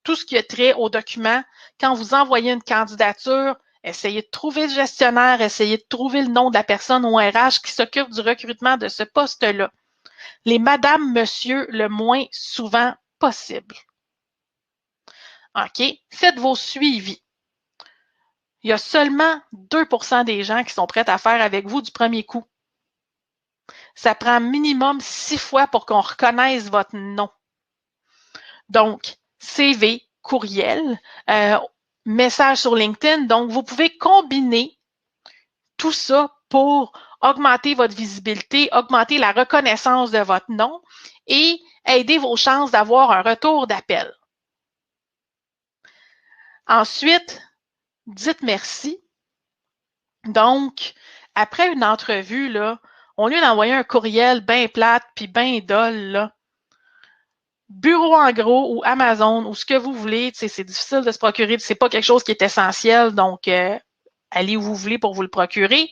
tout ce qui a trait au document, quand vous envoyez une candidature, essayez de trouver le gestionnaire, essayez de trouver le nom de la personne au RH qui s'occupe du recrutement de ce poste-là. Les madame, monsieur, le moins souvent possible. OK? Faites vos suivis. Il y a seulement 2% des gens qui sont prêts à faire avec vous du premier coup. Ça prend minimum 6 fois pour qu'on reconnaisse votre nom. Donc, CV, courriel, message sur LinkedIn. Donc, vous pouvez combiner tout ça pour augmenter votre visibilité, augmenter la reconnaissance de votre nom et aider vos chances d'avoir un retour d'appel. Ensuite, dites merci. Donc, après une entrevue, là, au lieu d'envoyer un courriel bien plate puis bien dol, là, Bureau en gros ou Amazon ou ce que vous voulez, c'est difficile de se procurer, c'est pas quelque chose qui est essentiel, donc allez où vous voulez pour vous le procurer.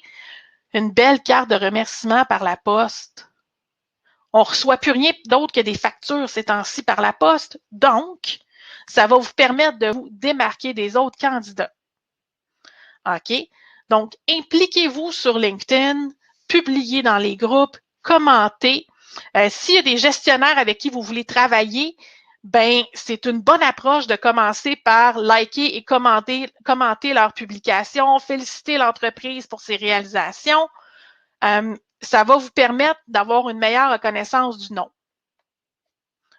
Une belle carte de remerciement par la poste, On ne reçoit plus rien d'autre que des factures ces temps-ci par la poste. Donc, ça va vous permettre de vous démarquer des autres candidats. OK? Donc, impliquez-vous sur LinkedIn, publiez dans les groupes, commentez. S'il y a des gestionnaires avec qui vous voulez travailler, ben, c'est une bonne approche de commencer par liker et commenter leurs publications, féliciter l'entreprise pour ses réalisations. Ça va vous permettre d'avoir une meilleure reconnaissance du nom.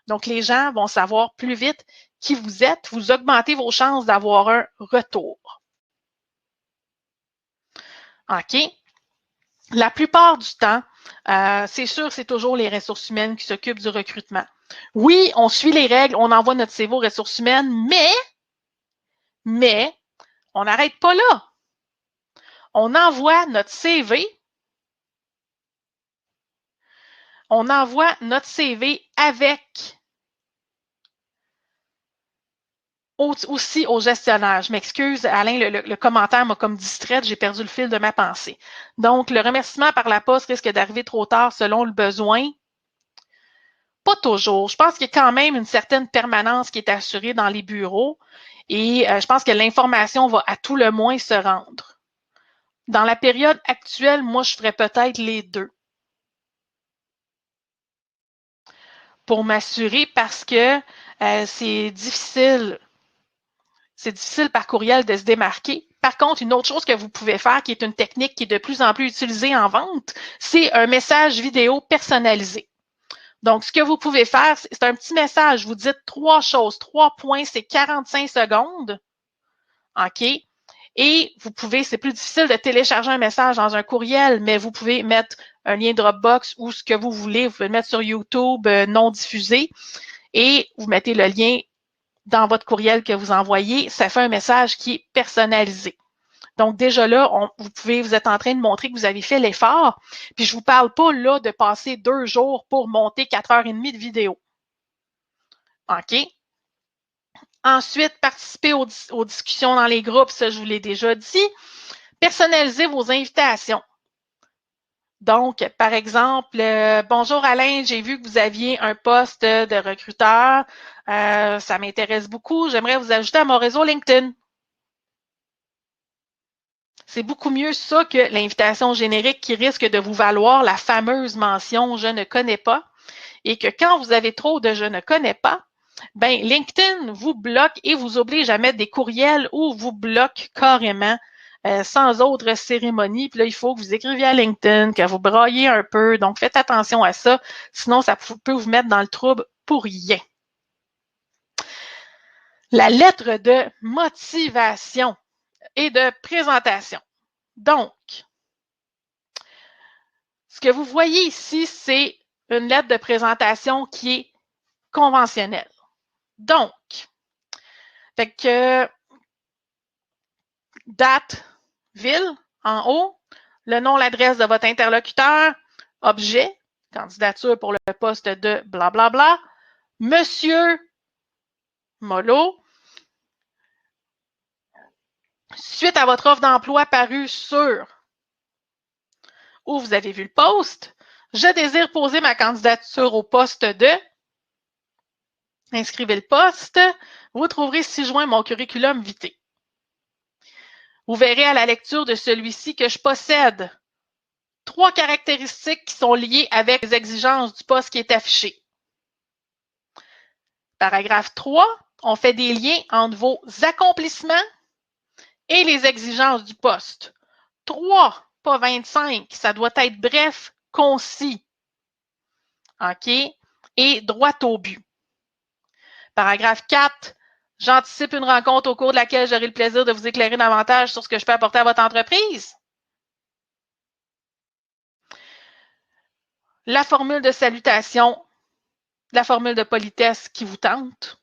Donc, les gens vont savoir plus vite qui vous êtes, vous augmentez vos chances d'avoir un retour. OK? La plupart du temps, c'est sûr, c'est toujours les ressources humaines qui s'occupent du recrutement. Oui, on suit les règles, on envoie notre CV aux ressources humaines, mais on n'arrête pas là. On envoie notre CV avec aussi au gestionnaire. Je m'excuse, Alain, le commentaire m'a comme distraite, j'ai perdu le fil de ma pensée. Donc, le remerciement par la poste risque d'arriver trop tard selon le besoin. Pas toujours. Je pense qu'il y a quand même une certaine permanence qui est assurée dans les bureaux et je pense que l'information va à tout le moins se rendre. Dans la période actuelle, moi, je ferais peut-être les deux. Pour m'assurer parce que c'est difficile par courriel de se démarquer. Par contre, une autre chose que vous pouvez faire, qui est une technique qui est de plus en plus utilisée en vente, c'est un message vidéo personnalisé. Donc, ce que vous pouvez faire, c'est un petit message. Vous dites 3 choses. 3 points, c'est 45 secondes. OK? Et vous pouvez, c'est plus difficile de télécharger un message dans un courriel, mais vous pouvez mettre un lien Dropbox ou ce que vous voulez. Vous pouvez le mettre sur YouTube non diffusé et vous mettez le lien dans votre courriel que vous envoyez. Ça fait un message qui est personnalisé. Donc, déjà là, vous êtes en train de montrer que vous avez fait l'effort. Puis, je ne vous parle pas là de passer 2 jours pour monter 4h30 de vidéo. OK? Ensuite, participer aux discussions dans les groupes, ça, je vous l'ai déjà dit. Personnalisez vos invitations. Donc, par exemple, bonjour Alain, j'ai vu que vous aviez un poste de recruteur. Ça m'intéresse beaucoup. J'aimerais vous ajouter à mon réseau LinkedIn. C'est beaucoup mieux ça que l'invitation générique qui risque de vous valoir la fameuse mention « Je ne connais pas » et que quand vous avez trop de « Je ne connais pas », ben LinkedIn vous bloque et vous oblige à mettre des courriels ou vous bloque carrément sans autre cérémonie. Puis là, il faut que vous écriviez à LinkedIn, que vous braillez un peu. Donc, faites attention à ça. Sinon, ça peut vous mettre dans le trouble pour rien. La lettre de motivation et de présentation. Donc, ce que vous voyez ici, c'est une lettre de présentation qui est conventionnelle. Donc, fait que date, ville, en haut, le nom, l'adresse de votre interlocuteur, objet, candidature pour le poste de blablabla, Monsieur Molo, suite à votre offre d'emploi parue sur où vous avez vu le poste, je désire poser ma candidature au poste de, inscrivez le poste, vous trouverez ci-joint mon curriculum vitae. Vous verrez à la lecture de celui-ci que je possède 3 caractéristiques qui sont liées avec les exigences du poste qui est affiché. Paragraphe 3, on fait des liens entre vos accomplissements et les exigences du poste. 3, pas 25, ça doit être bref, concis. OK? Et droit au but. Paragraphe 4, j'anticipe une rencontre au cours de laquelle j'aurai le plaisir de vous éclairer davantage sur ce que je peux apporter à votre entreprise. La formule de salutation, la formule de politesse qui vous tente,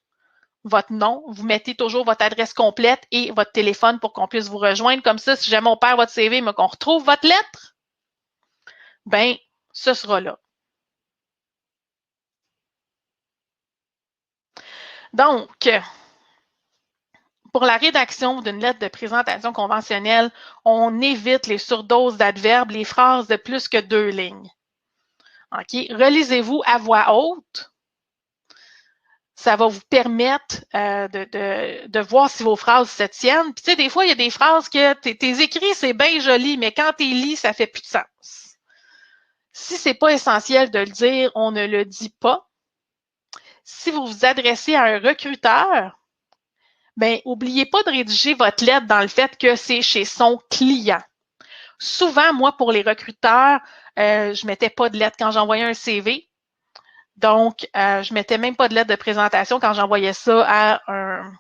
votre nom, vous mettez toujours votre adresse complète et votre téléphone pour qu'on puisse vous rejoindre. Comme ça, si jamais on perd votre CV mais qu'on retrouve votre lettre, ben, ce sera là. Donc, pour la rédaction d'une lettre de présentation conventionnelle, on évite les surdoses d'adverbes, les phrases de plus que 2 lignes. OK? Relisez-vous à voix haute. Ça va vous permettre de voir si vos phrases se tiennent. Puis, tu sais, des fois, il y a des phrases que tes écrits, c'est bien joli, mais quand tu lis, ça fait plus de sens. Si c'est pas essentiel de le dire, on ne le dit pas. Si vous vous adressez à un recruteur, ben, n'oubliez pas de rédiger votre lettre dans le fait que c'est chez son client. Souvent, moi, pour les recruteurs, je mettais pas de lettre quand j'envoyais un CV. Donc, je mettais même pas de lettre de présentation quand j'envoyais ça à un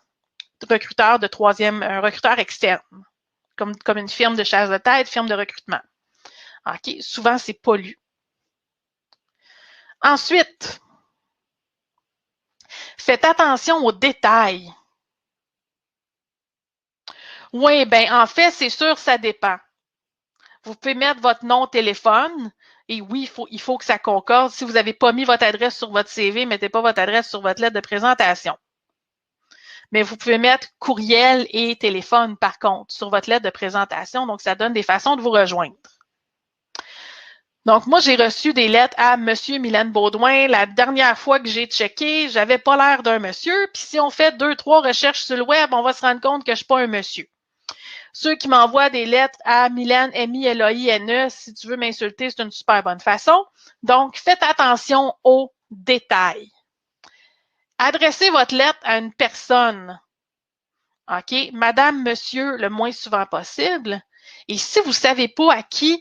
recruteur de un recruteur externe, comme une firme de chasse de tête, firme de recrutement. OK? Souvent, c'est pas lu. Ensuite, faites attention aux détails. Oui, ben en fait, c'est sûr, ça dépend. Vous pouvez mettre votre nom, téléphone, et oui, il faut que ça concorde. Si vous n'avez pas mis votre adresse sur votre CV, mettez pas votre adresse sur votre lettre de présentation. Mais vous pouvez mettre courriel et téléphone, par contre, sur votre lettre de présentation. Donc, ça donne des façons de vous rejoindre. Donc, moi, j'ai reçu des lettres à Monsieur Mylène Baudouin. La dernière fois que j'ai checké, j'avais pas l'air d'un monsieur. Puis si on fait 2-3 recherches sur le web, on va se rendre compte que je suis pas un monsieur. Ceux qui m'envoient des lettres à Mylène, M-I-L-A-I-N-E, si tu veux m'insulter, c'est une super bonne façon. Donc, faites attention aux détails. Adressez votre lettre à une personne. OK? Madame, monsieur, le moins souvent possible. Et si vous ne savez pas à qui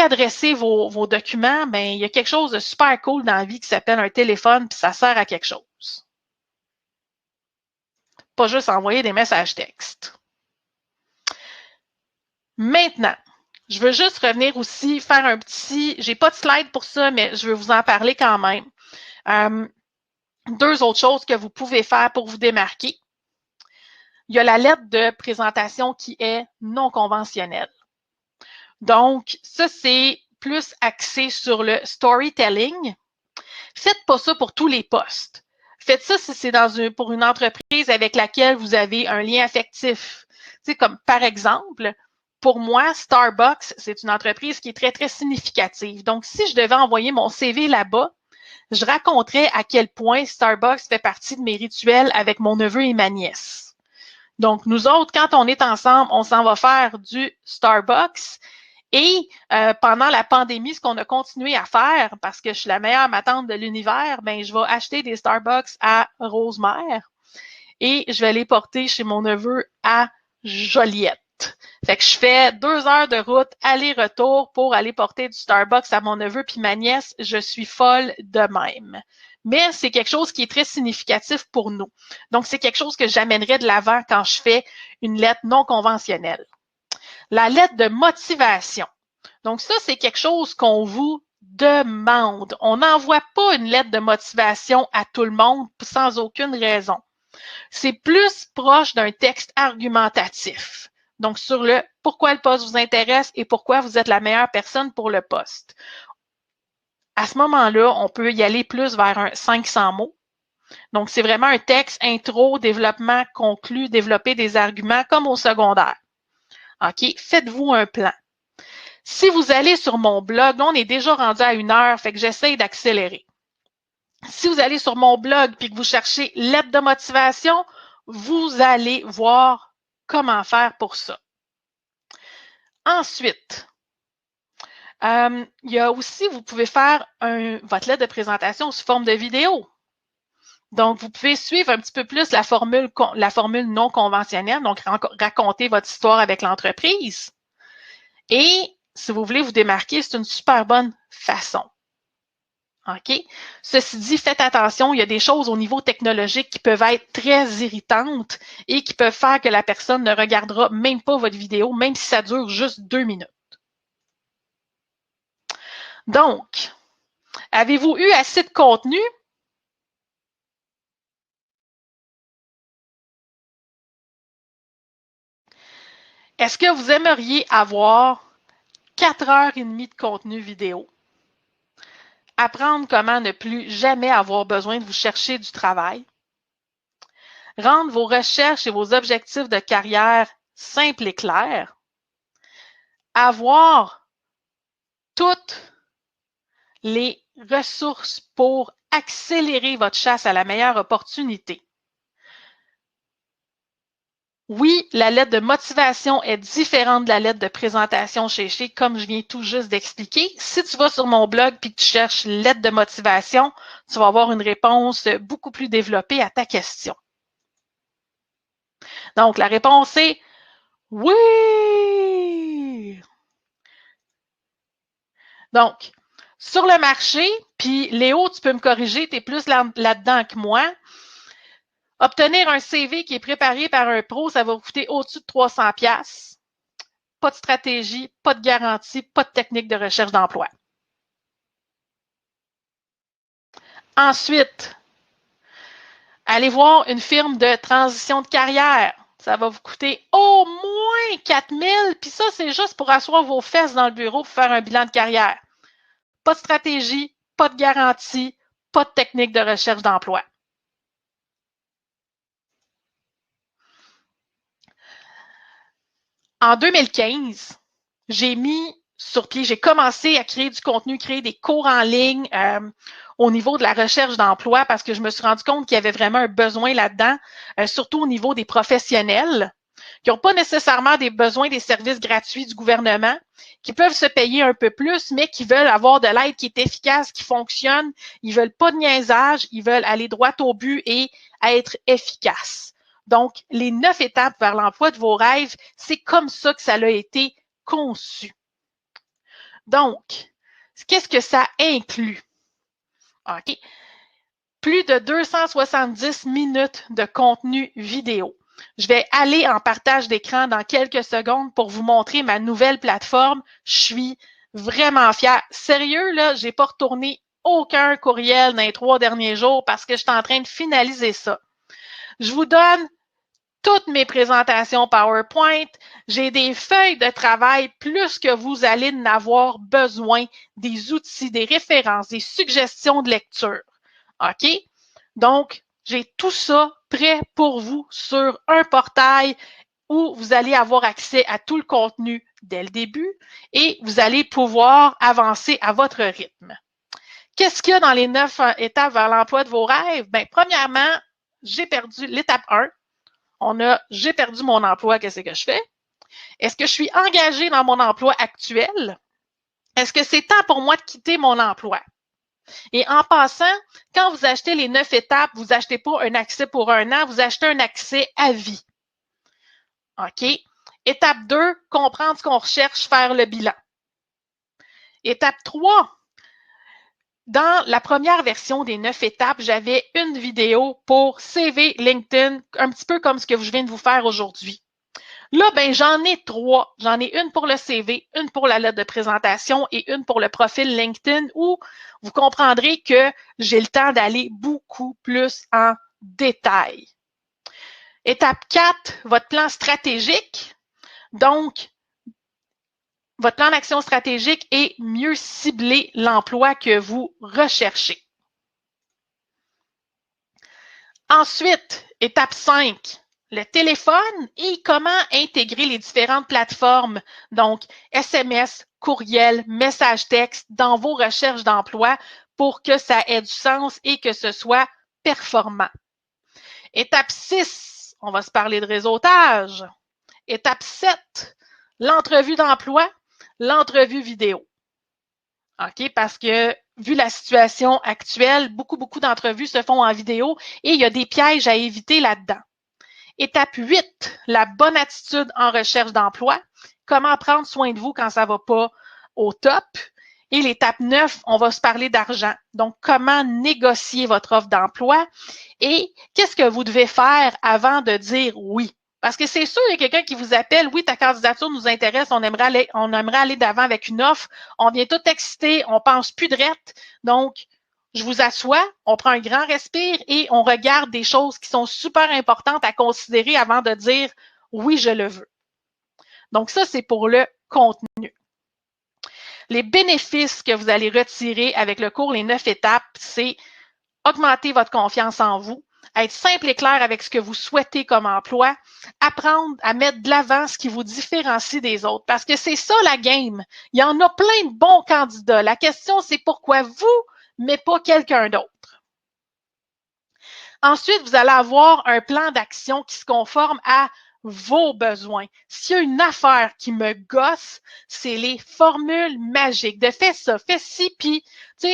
adresser vos documents, ben, il y a quelque chose de super cool dans la vie qui s'appelle un téléphone, puis ça sert à quelque chose. Pas juste envoyer des messages textes. Maintenant, je veux juste revenir aussi, faire un petit... J'ai pas de slide pour ça, mais je veux vous en parler quand même. 2 autres choses que vous pouvez faire pour vous démarquer. Il y a la lettre de présentation qui est non conventionnelle. Donc, ça, c'est plus axé sur le storytelling. Faites pas ça pour tous les postes. Faites ça si c'est pour une entreprise avec laquelle vous avez un lien affectif. Tu sais, comme par exemple, pour moi, Starbucks, c'est une entreprise qui est très, très significative. Donc, si je devais envoyer mon CV là-bas, je raconterais à quel point Starbucks fait partie de mes rituels avec mon neveu et ma nièce. Donc, nous autres, quand on est ensemble, on s'en va faire du Starbucks. Et pendant la pandémie, ce qu'on a continué à faire, parce que je suis la meilleure matante de l'univers, ben je vais acheter des Starbucks à Rosemère et je vais les porter chez mon neveu à Joliette. Fait que je fais 2 heures de route aller-retour pour aller porter du Starbucks à mon neveu puis ma nièce. Je suis folle de même. Mais c'est quelque chose qui est très significatif pour nous. Donc, c'est quelque chose que j'amènerais de l'avant quand je fais une lettre non conventionnelle. La lettre de motivation. Donc, ça, c'est quelque chose qu'on vous demande. On n'envoie pas une lettre de motivation à tout le monde sans aucune raison. C'est plus proche d'un texte argumentatif. Donc, sur le pourquoi le poste vous intéresse et pourquoi vous êtes la meilleure personne pour le poste. À ce moment-là, on peut y aller plus vers un 500 mots. Donc, c'est vraiment un texte intro, développement, conclu, développer des arguments comme au secondaire. OK? Faites-vous un plan. Si vous allez sur mon blog, là, on est déjà rendu à 1 heure, fait que j'essaie d'accélérer. Si vous allez sur mon blog puis que vous cherchez lettre de motivation, vous allez voir comment faire pour ça. Ensuite, il y a aussi, vous pouvez faire votre lettre de présentation sous forme de vidéo. Donc, vous pouvez suivre un petit peu plus la formule non conventionnelle, donc raconter votre histoire avec l'entreprise. Et si vous voulez vous démarquer, c'est une super bonne façon. OK? Ceci dit, faites attention, il y a des choses au niveau technologique qui peuvent être très irritantes et qui peuvent faire que la personne ne regardera même pas votre vidéo, même si ça dure juste 2 minutes. Donc, avez-vous eu assez de contenu? Est-ce que vous aimeriez avoir 4h30 de contenu vidéo? Apprendre comment ne plus jamais avoir besoin de vous chercher du travail? Rendre vos recherches et vos objectifs de carrière simples et clairs? Avoir toutes les ressources pour accélérer votre chasse à la meilleure opportunité. Oui, la lettre de motivation est différente de la lettre de présentation chez comme je viens tout juste d'expliquer. Si tu vas sur mon blog et que tu cherches lettre de motivation, tu vas avoir une réponse beaucoup plus développée à ta question. Donc, la réponse est oui! Donc, sur le marché, puis Léo, tu peux me corriger, tu es plus là-dedans que moi. Obtenir un CV qui est préparé par un pro, ça va vous coûter au-dessus de 300$. Pas de stratégie, pas de garantie, pas de technique de recherche d'emploi. Ensuite, allez voir une firme de transition de carrière. Ça va vous coûter au moins 4 000$, puis ça, c'est juste pour asseoir vos fesses dans le bureau pour faire un bilan de carrière. Pas de stratégie, pas de garantie, pas de technique de recherche d'emploi. En 2015, j'ai mis sur pied, j'ai commencé à créer du contenu, créer des cours en ligne au niveau de la recherche d'emploi parce que je me suis rendu compte qu'il y avait vraiment un besoin là-dedans, surtout au niveau des professionnels qui n'ont pas nécessairement des besoins des services gratuits du gouvernement, qui peuvent se payer un peu plus, mais qui veulent avoir de l'aide qui est efficace, qui fonctionne. Ils veulent pas de niaisage, ils veulent aller droit au but et être efficaces. Donc, les 9 étapes vers l'emploi de vos rêves, c'est comme ça que ça a été conçu. Donc, qu'est-ce que ça inclut? OK. Plus de 270 minutes de contenu vidéo. Je vais aller en partage d'écran dans quelques secondes pour vous montrer ma nouvelle plateforme. Je suis vraiment fière. Sérieux, là, j'ai pas retourné aucun courriel dans les 3 derniers jours parce que je suis en train de finaliser ça. Je vous donne toutes mes présentations PowerPoint. J'ai des feuilles de travail plus que vous allez en avoir besoin, des outils, des références, des suggestions de lecture. OK? Donc, j'ai tout ça prêt pour vous sur un portail où vous allez avoir accès à tout le contenu dès le début et vous allez pouvoir avancer à votre rythme. Qu'est-ce qu'il y a dans les 9 étapes vers l'emploi de vos rêves? Bien, premièrement, j'ai perdu l'étape 1. J'ai perdu mon emploi, qu'est-ce que je fais? Est-ce que je suis engagée dans mon emploi actuel? Est-ce que c'est temps pour moi de quitter mon emploi? Et en passant, quand vous achetez les 9 étapes, vous n'achetez pas un accès pour 1 an, vous achetez un accès à vie. OK? Étape 2, comprendre ce qu'on recherche, faire le bilan. Étape 3, dans la première version des 9 étapes, j'avais une vidéo pour CV, LinkedIn, un petit peu comme ce que je viens de vous faire aujourd'hui. Là, ben, j'en ai 3. J'en ai une pour le CV, une pour la lettre de présentation et une pour le profil LinkedIn où vous comprendrez que j'ai le temps d'aller beaucoup plus en détail. Étape 4, votre plan stratégique. Donc, votre plan d'action stratégique est mieux cibler l'emploi que vous recherchez. Ensuite, étape 5, le téléphone et comment intégrer les différentes plateformes, donc SMS, courriel, message texte dans vos recherches d'emploi pour que ça ait du sens et que ce soit performant. Étape 6, on va se parler de réseautage. Étape 7, l'entrevue d'emploi, l'entrevue vidéo. OK, parce que vu la situation actuelle, beaucoup d'entrevues se font en vidéo et il y a des pièges à éviter là-dedans. Étape 8, la bonne attitude en recherche d'emploi. Comment prendre soin de vous quand ça ne va pas au top. Et l'étape 9, on va se parler d'argent. Donc, comment négocier votre offre d'emploi et qu'est-ce que vous devez faire avant de dire oui. Parce que c'est sûr, il y a quelqu'un qui vous appelle, oui, ta candidature nous intéresse, on aimerait aller d'avant avec une offre, on vient tout excité, on pense plus de rette. Donc, je vous assois, on prend un grand respire et on regarde des choses qui sont super importantes à considérer avant de dire oui, je le veux. Donc, ça, c'est pour le contenu. Les bénéfices que vous allez retirer avec le cours Les 9 étapes, c'est augmenter votre confiance en vous, être simple et clair avec ce que vous souhaitez comme emploi, apprendre à mettre de l'avant ce qui vous différencie des autres, parce que c'est ça la game. Il y en a plein de bons candidats. La question, c'est pourquoi vous, mais pas quelqu'un d'autre. Ensuite, vous allez avoir un plan d'action qui se conforme à vos besoins. S'il y a une affaire qui me gosse, c'est les formules magiques. De fais ça, fais ci, puis, tu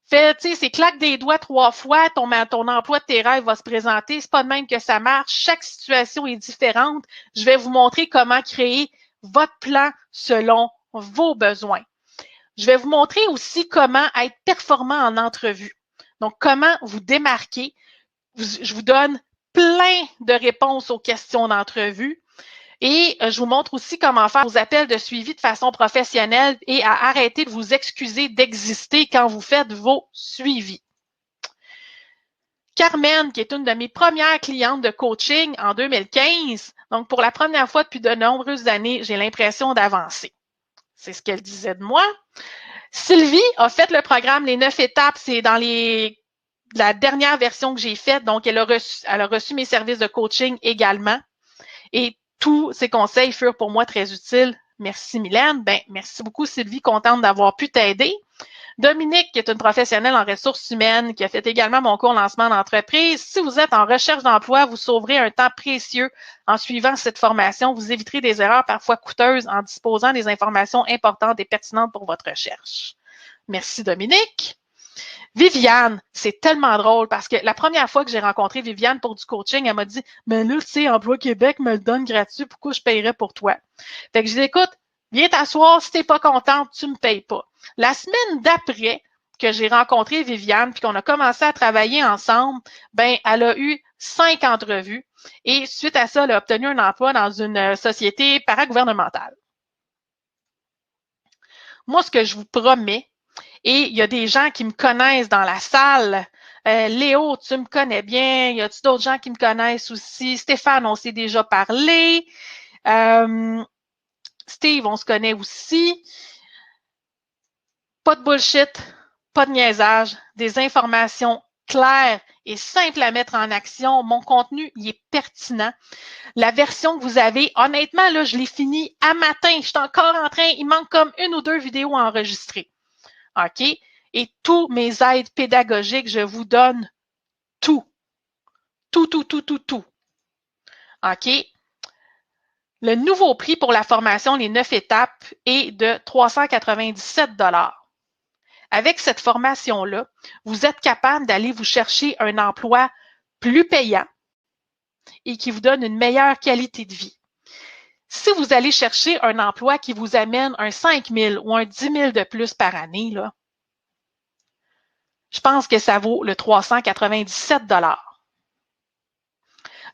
sais, c'est claque des doigts 3 fois, ton emploi de tes rêves va se présenter. C'est pas de même que ça marche. Chaque situation est différente. Je vais vous montrer comment créer votre plan selon vos besoins. Je vais vous montrer aussi comment être performant en entrevue. Donc, comment vous démarquer. Je vous donne plein de réponses aux questions d'entrevue et je vous montre aussi comment faire vos appels de suivi de façon professionnelle et à arrêter de vous excuser d'exister quand vous faites vos suivis. Carmen, qui est une de mes premières clientes de coaching en 2015, donc pour la première fois depuis de nombreuses années, j'ai l'impression d'avancer. C'est ce qu'elle disait de moi. Sylvie a fait le programme Les 9 étapes, c'est dans la dernière version que j'ai faite, donc elle a reçu mes services de coaching également. Et tous ces conseils furent pour moi très utiles. Merci Mylène. Merci beaucoup Sylvie, contente d'avoir pu t'aider. Dominique, qui est une professionnelle en ressources humaines, qui a fait également mon cours lancement d'entreprise. Si vous êtes en recherche d'emploi, vous sauverez un temps précieux en suivant cette formation. Vous éviterez des erreurs parfois coûteuses en disposant des informations importantes et pertinentes pour votre recherche. Merci Dominique. Viviane, c'est tellement drôle parce que la première fois que j'ai rencontré Viviane pour du coaching, elle m'a dit « Mais là, tu sais, Emploi Québec me le donne gratuit, pourquoi je paierais pour toi? » Fait que je dis « Écoute, viens t'asseoir, si t'es pas contente, tu me payes pas. » La semaine d'après que j'ai rencontré Viviane puis qu'on a commencé à travailler ensemble, elle a eu 5 entrevues et suite à ça, elle a obtenu un emploi dans une société paragouvernementale. Moi, ce que je vous promets, et il y a des gens qui me connaissent dans la salle. Léo, tu me connais bien. Y a-t-il d'autres gens qui me connaissent aussi? Stéphane, on s'est déjà parlé. Steve, on se connaît aussi. Pas de bullshit, pas de niaisage, des informations claires et simples à mettre en action. Mon contenu, il est pertinent. La version que vous avez, honnêtement, là, je l'ai fini à matin. Je suis encore en train, il manque comme 1 ou 2 vidéos à enregistrer. OK? Et tous mes aides pédagogiques, je vous donne tout. Tout. OK? Le nouveau prix pour la formation, les 9 étapes, est de 397 $. Avec cette formation-là, vous êtes capable d'aller vous chercher un emploi plus payant et qui vous donne une meilleure qualité de vie. Si vous allez chercher un emploi qui vous amène un 5 000 ou un 10 000 de plus par année, là, je pense que ça vaut le 397 $.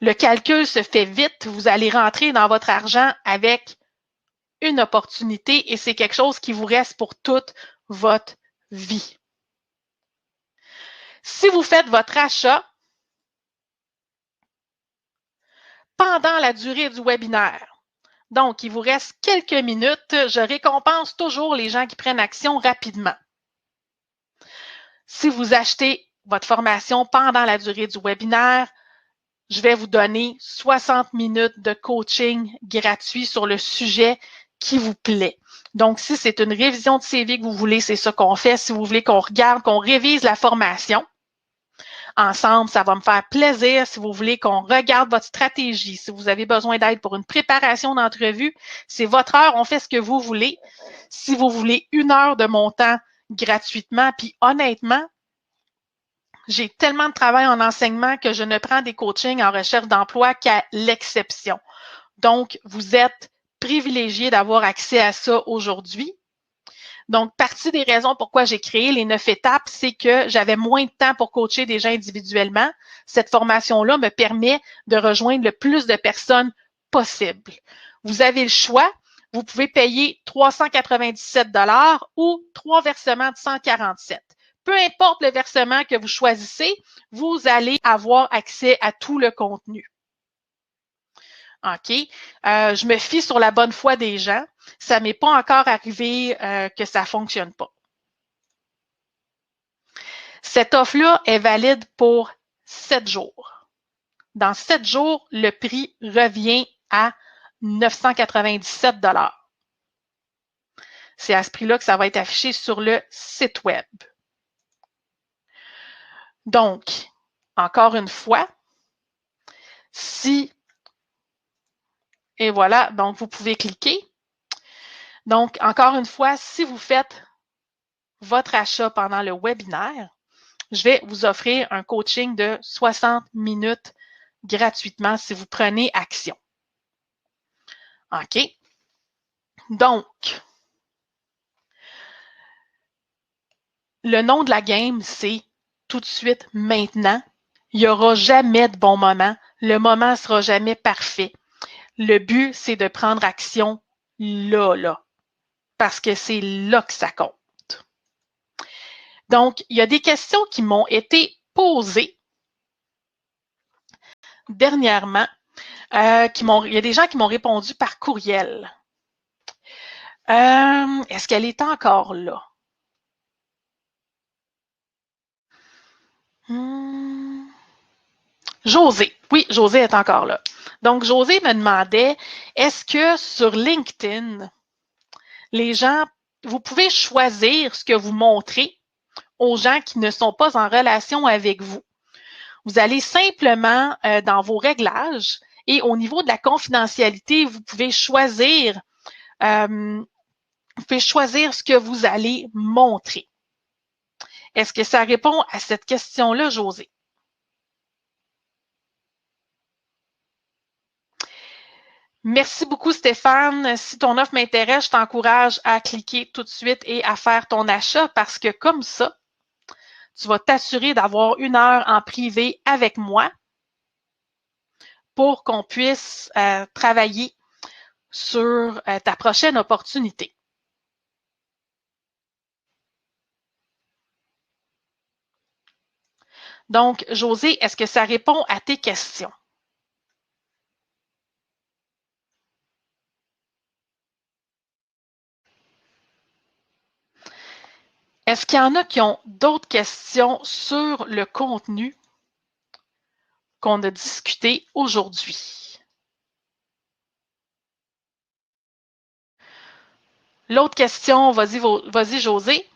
Le calcul se fait vite. Vous allez rentrer dans votre argent avec une opportunité et c'est quelque chose qui vous reste pour toute votre vie. Si vous faites votre achat pendant la durée du webinaire, donc il vous reste quelques minutes, je récompense toujours les gens qui prennent action rapidement. Si vous achetez votre formation pendant la durée du webinaire, je vais vous donner 60 minutes de coaching gratuit sur le sujet qui vous plaît. Donc, si c'est une révision de CV que vous voulez, c'est ça qu'on fait. Si vous voulez qu'on regarde, qu'on révise la formation ensemble, ça va me faire plaisir. Si vous voulez qu'on regarde votre stratégie, si vous avez besoin d'aide pour une préparation d'entrevue, c'est votre heure, on fait ce que vous voulez. Si vous voulez 1 heure de mon temps gratuitement, puis honnêtement, j'ai tellement de travail en enseignement que je ne prends des coachings en recherche d'emploi qu'à l'exception. Donc, vous êtes privilégié d'avoir accès à ça aujourd'hui. Donc, partie des raisons pourquoi j'ai créé les 9 étapes, c'est que j'avais moins de temps pour coacher des gens individuellement. Cette formation-là me permet de rejoindre le plus de personnes possible. Vous avez le choix. Vous pouvez payer 397 $ ou 3 versements de 147. Peu importe le versement que vous choisissez, vous allez avoir accès à tout le contenu. OK? Je me fie sur la bonne foi des gens. Ça ne m'est pas encore arrivé que ça ne fonctionne pas. Cette offre-là est valide pour 7 jours. dans 7 jours, le prix revient à 997 $. C'est à ce prix-là que ça va être affiché sur le site web. Donc, encore une fois, et voilà, donc vous pouvez cliquer. Donc, encore une fois, si vous faites votre achat pendant le webinaire, je vais vous offrir un coaching de 60 minutes gratuitement si vous prenez action. OK? Donc, le nom de la game, c'est tout de suite, maintenant. Il n'y aura jamais de bon moment. Le moment ne sera jamais parfait. Le but, c'est de prendre action là, parce que c'est là que ça compte. Donc, il y a des questions qui m'ont été posées dernièrement. Il y a des gens qui m'ont répondu par courriel. Est-ce qu'elle est encore là? José. Oui, José est encore là. Donc, José me demandait, est-ce que sur LinkedIn, les gens, vous pouvez choisir ce que vous montrez aux gens qui ne sont pas en relation avec vous. Vous allez simplement dans vos réglages et au niveau de la confidentialité, vous pouvez choisir ce que vous allez montrer. Est-ce que ça répond à cette question-là, José? Merci beaucoup, Stéphane. Si ton offre m'intéresse, je t'encourage à cliquer tout de suite et à faire ton achat parce que comme ça, tu vas t'assurer d'avoir 1 heure en privé avec moi pour qu'on puisse travailler sur ta prochaine opportunité. Donc, José, est-ce que ça répond à tes questions? Est-ce qu'il y en a qui ont d'autres questions sur le contenu qu'on a discuté aujourd'hui? L'autre question, vas-y, José.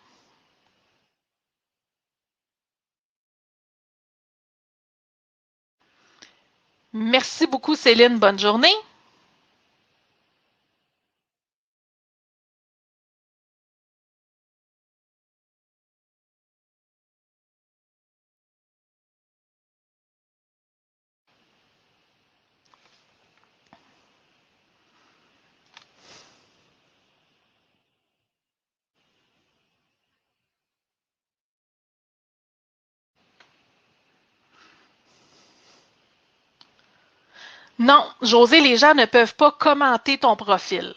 Merci beaucoup, Céline. Bonne journée. Non, José, les gens ne peuvent pas commenter ton profil.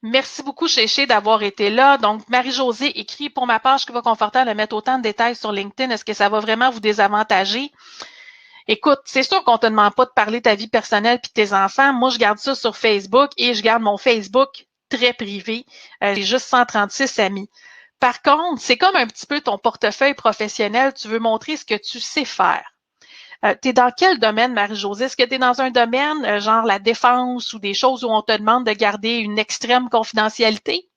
Merci beaucoup, Chéché, d'avoir été là. Donc, Marie-Josée écrit, pour ma part, je suis pas confortable de mettre autant de détails sur LinkedIn. Est-ce que ça va vraiment vous désavantager? Écoute, c'est sûr qu'on te demande pas de parler de ta vie personnelle puis tes enfants. Moi, je garde ça sur Facebook et je garde mon Facebook très privé. J'ai juste 136 amis. Par contre, c'est comme un petit peu ton portefeuille professionnel. Tu veux montrer ce que tu sais faire. Tu es dans quel domaine, Marie-Josée? Est-ce que tu es dans un domaine genre la défense ou des choses où on te demande de garder une extrême confidentialité?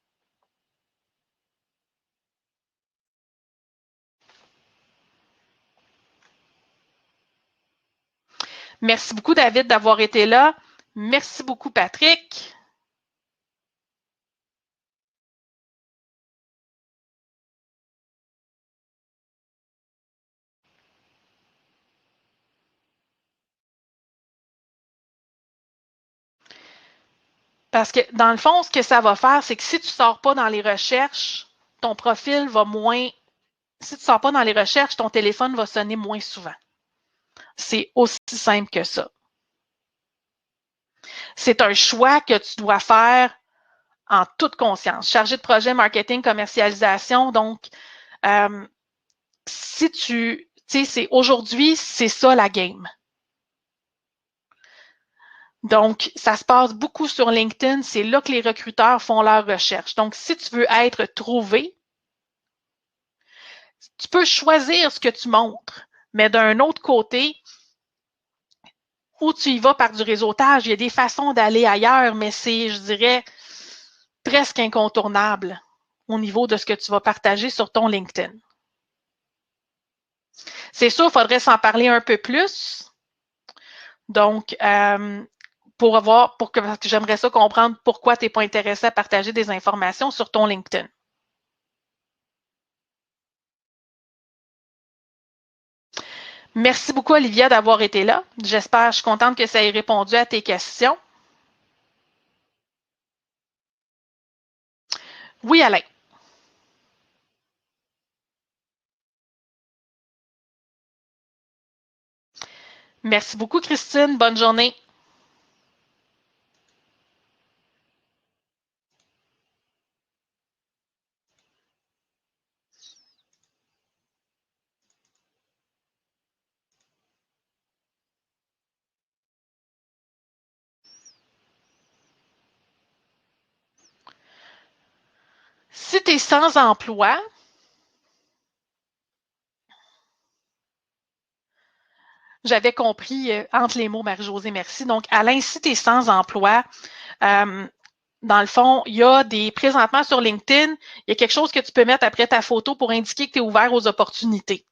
Merci beaucoup, David, d'avoir été là. Merci beaucoup, Patrick. Parce que dans le fond, ce que ça va faire, c'est que si tu ne sors pas dans les recherches, ton profil va moins. Si tu ne sors pas dans les recherches, ton téléphone va sonner moins souvent. C'est aussi simple que ça. C'est un choix que tu dois faire en toute conscience. Chargé de projet marketing, commercialisation. Donc, si tu sais, aujourd'hui, c'est ça la game. Donc, ça se passe beaucoup sur LinkedIn. C'est là que les recruteurs font leurs recherches. Donc, si tu veux être trouvé, tu peux choisir ce que tu montres. Mais d'un autre côté, ou tu y vas par du réseautage. Il y a des façons d'aller ailleurs, mais c'est, je dirais, presque incontournable au niveau de ce que tu vas partager sur ton LinkedIn. C'est sûr, il faudrait s'en parler un peu plus. Donc, pour que j'aimerais ça comprendre pourquoi tu n'es pas intéressé à partager des informations sur ton LinkedIn. Merci beaucoup, Olivia, d'avoir été là. J'espère, je suis contente que ça ait répondu à tes questions. Oui, Alain. Merci beaucoup, Christine. Bonne journée. Si tu es sans emploi, j'avais compris entre les mots, Marie-Josée, merci. Donc, Alain, si tu es sans emploi, dans le fond, il y a présentement sur LinkedIn, il y a quelque chose que tu peux mettre après ta photo pour indiquer que tu es ouvert aux opportunités.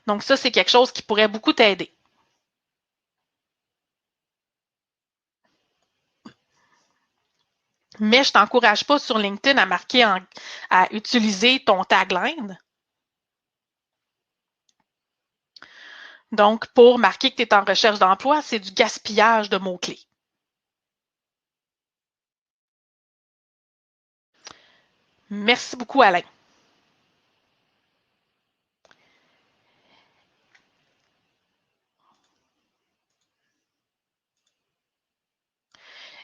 Donc, ça, c'est quelque chose qui pourrait beaucoup t'aider. Mais je ne t'encourage pas sur LinkedIn à marquer à utiliser ton tagline. Donc, pour marquer que tu es en recherche d'emploi, c'est du gaspillage de mots-clés. Merci beaucoup, Alain.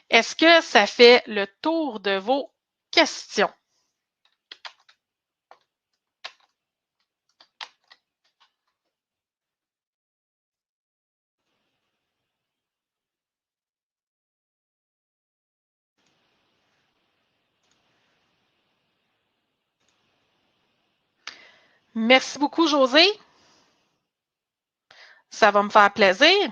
Est-ce que ça fait le tour de vos questions? Merci beaucoup, José. Ça va me faire plaisir.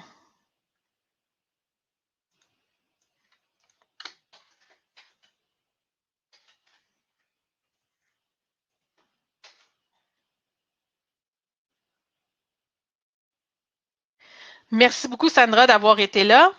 Merci beaucoup, Sandra, d'avoir été là.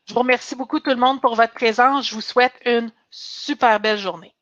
Je vous remercie beaucoup tout le monde pour votre présence. Je vous souhaite une super belle journée.